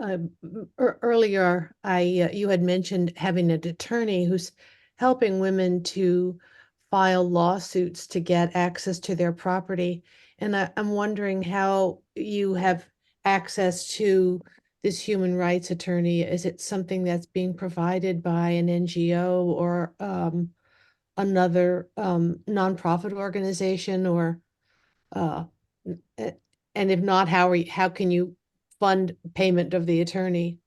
Earlier, you had mentioned having an attorney who's helping women to file lawsuits to get access to their property. And I'm wondering how you have access to this human rights attorney. Is it something that's being provided by an NGO or another nonprofit organization or uh, and if not, how can you fund payment of the attorney?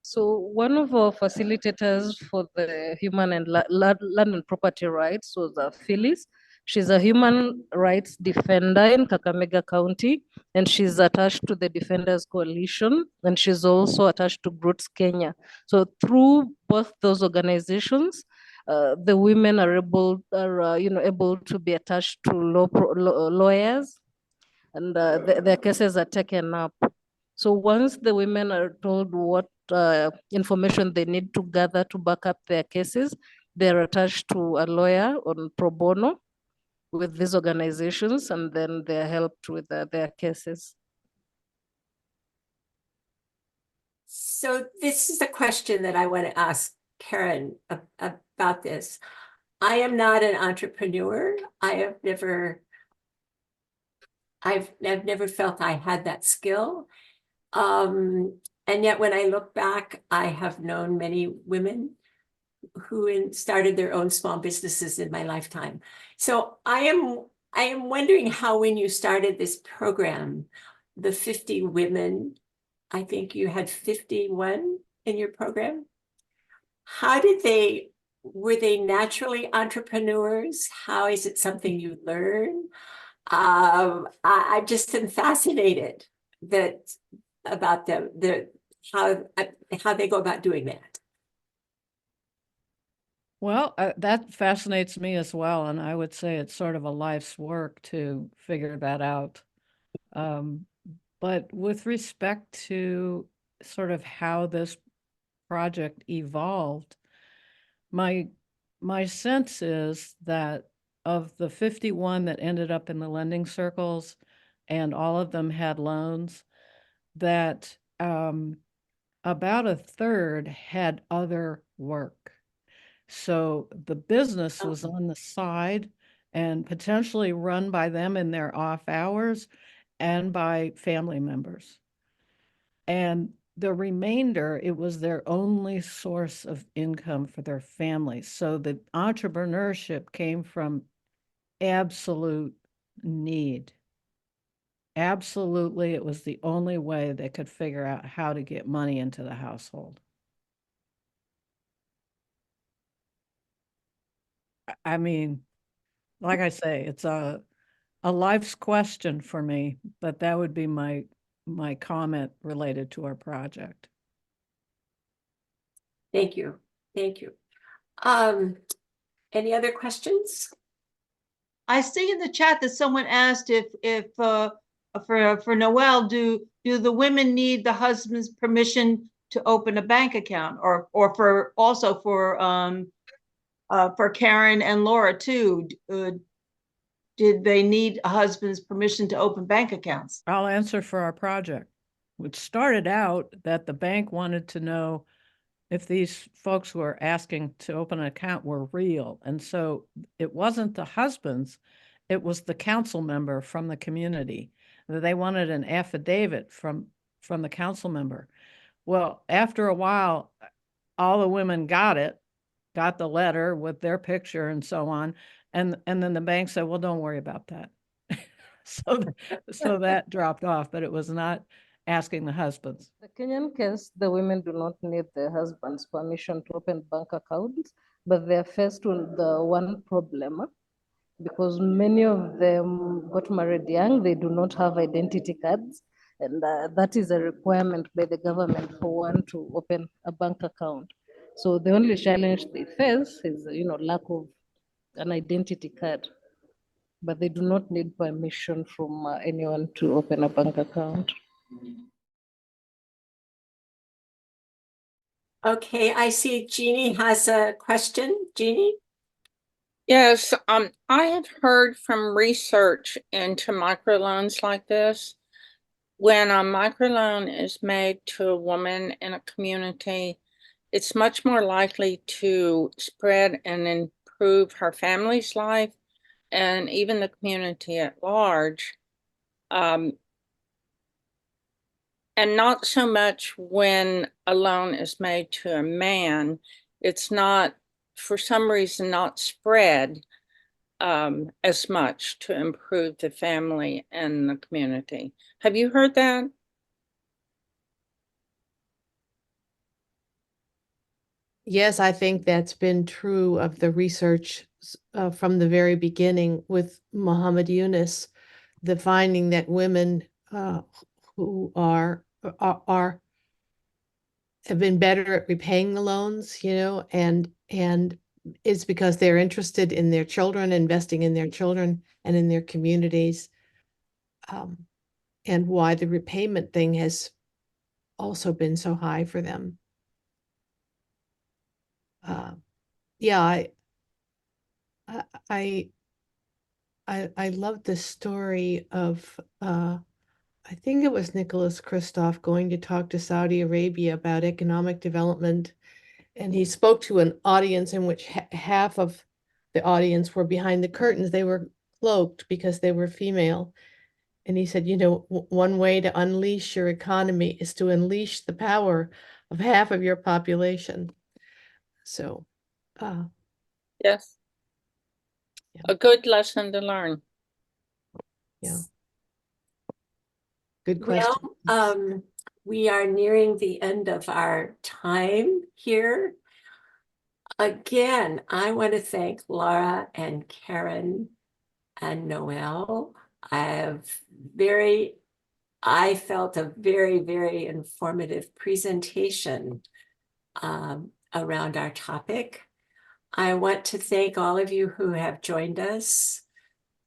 So one of our facilitators for the human and land and property rights was Phyllis. She's a human rights defender in Kakamega County, and she's attached to the Defenders Coalition, and she's also attached to Roots Kenya. So through both those organizations, the women are able to be attached to lawyers, and their cases are taken up. So once the women are told what information they need to gather to back up their cases, they're attached to a lawyer on pro bono with these organizations, and then they're helped with their cases. So this is a question that I want to ask Karen about this. I am not an entrepreneur. I've never felt I had that skill. And yet when I look back, I have known many women who started their own small businesses in my lifetime. So I am wondering how, when you started this program, the 50 women, I think you had 51 in your program. Were they naturally entrepreneurs? How is it something you learn? I just am fascinated about them, how they go about doing that. Well, that fascinates me as well. And I would say it's sort of a life's work to figure that out. But with respect to sort of how this project evolved, my sense is that of the 51 that ended up in the lending circles, and all of them had loans, that about a third had other work. So the business was on the side and potentially run by them in their off hours and by family members. And the remainder, it was their only source of income for their families. So the entrepreneurship came from absolute need. Absolutely, it was the only way they could figure out how to get money into the household. I mean, like I say, it's a life's question for me, but that would be my comment related to our project. Thank you. Thank you. Any other questions? I see in the chat that someone asked if for Noel, do the women need the husband's permission to open a bank account, or for Karen and Laura too? Did they need a husband's permission to open bank accounts? I'll answer for our project, which started out that the bank wanted to know if these folks who are asking to open an account were real. And so it wasn't the husbands, it was the council member from the community. They wanted an affidavit from the council member. Well, after a while, all the women got the letter with their picture and so on. And then the bank said, well, don't worry about that. So that dropped off, but it was not asking the husbands. The Kenyan case, the women do not need the husband's permission to open bank accounts, but they're faced with the one problem, because many of them got married young, they do not have identity cards, and that is a requirement by the government for one to open a bank account. So the only challenge they face is, lack of an identity card, but they do not need permission from anyone to open a bank account. Okay, I see Jeannie has a question. Jeannie? Yes, I have heard from research into microloans like this. When a microloan is made to a woman in a community, it's much more likely to spread and improve her family's life and even the community at large. And not so much when a loan is made to a man. It's not, for some reason, not spread as much to improve the family and the community. Have you heard that? Yes, I think that's been true of the research from the very beginning with Muhammad Yunus, the finding that women who have been better at repaying the loans, and it's because they're interested in their children, investing in their children and in their communities, and why the repayment thing has also been so high for them. Yeah, I love the story of I think it was Nicholas Kristof going to talk to Saudi Arabia about economic development, and he spoke to an audience in which half of the audience were behind the curtains. They were cloaked because they were female. And he said, one way to unleash your economy is to unleash the power of half of your population. So, Yes. Yeah. A good lesson to learn. yeah. Good question. Well, we are nearing the end of our time here. Again, I want to thank Laura and Karen and Noel. I felt a very, very informative presentation around our topic. I want to thank all of you who have joined us.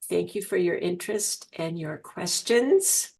Thank you for your interest and your questions.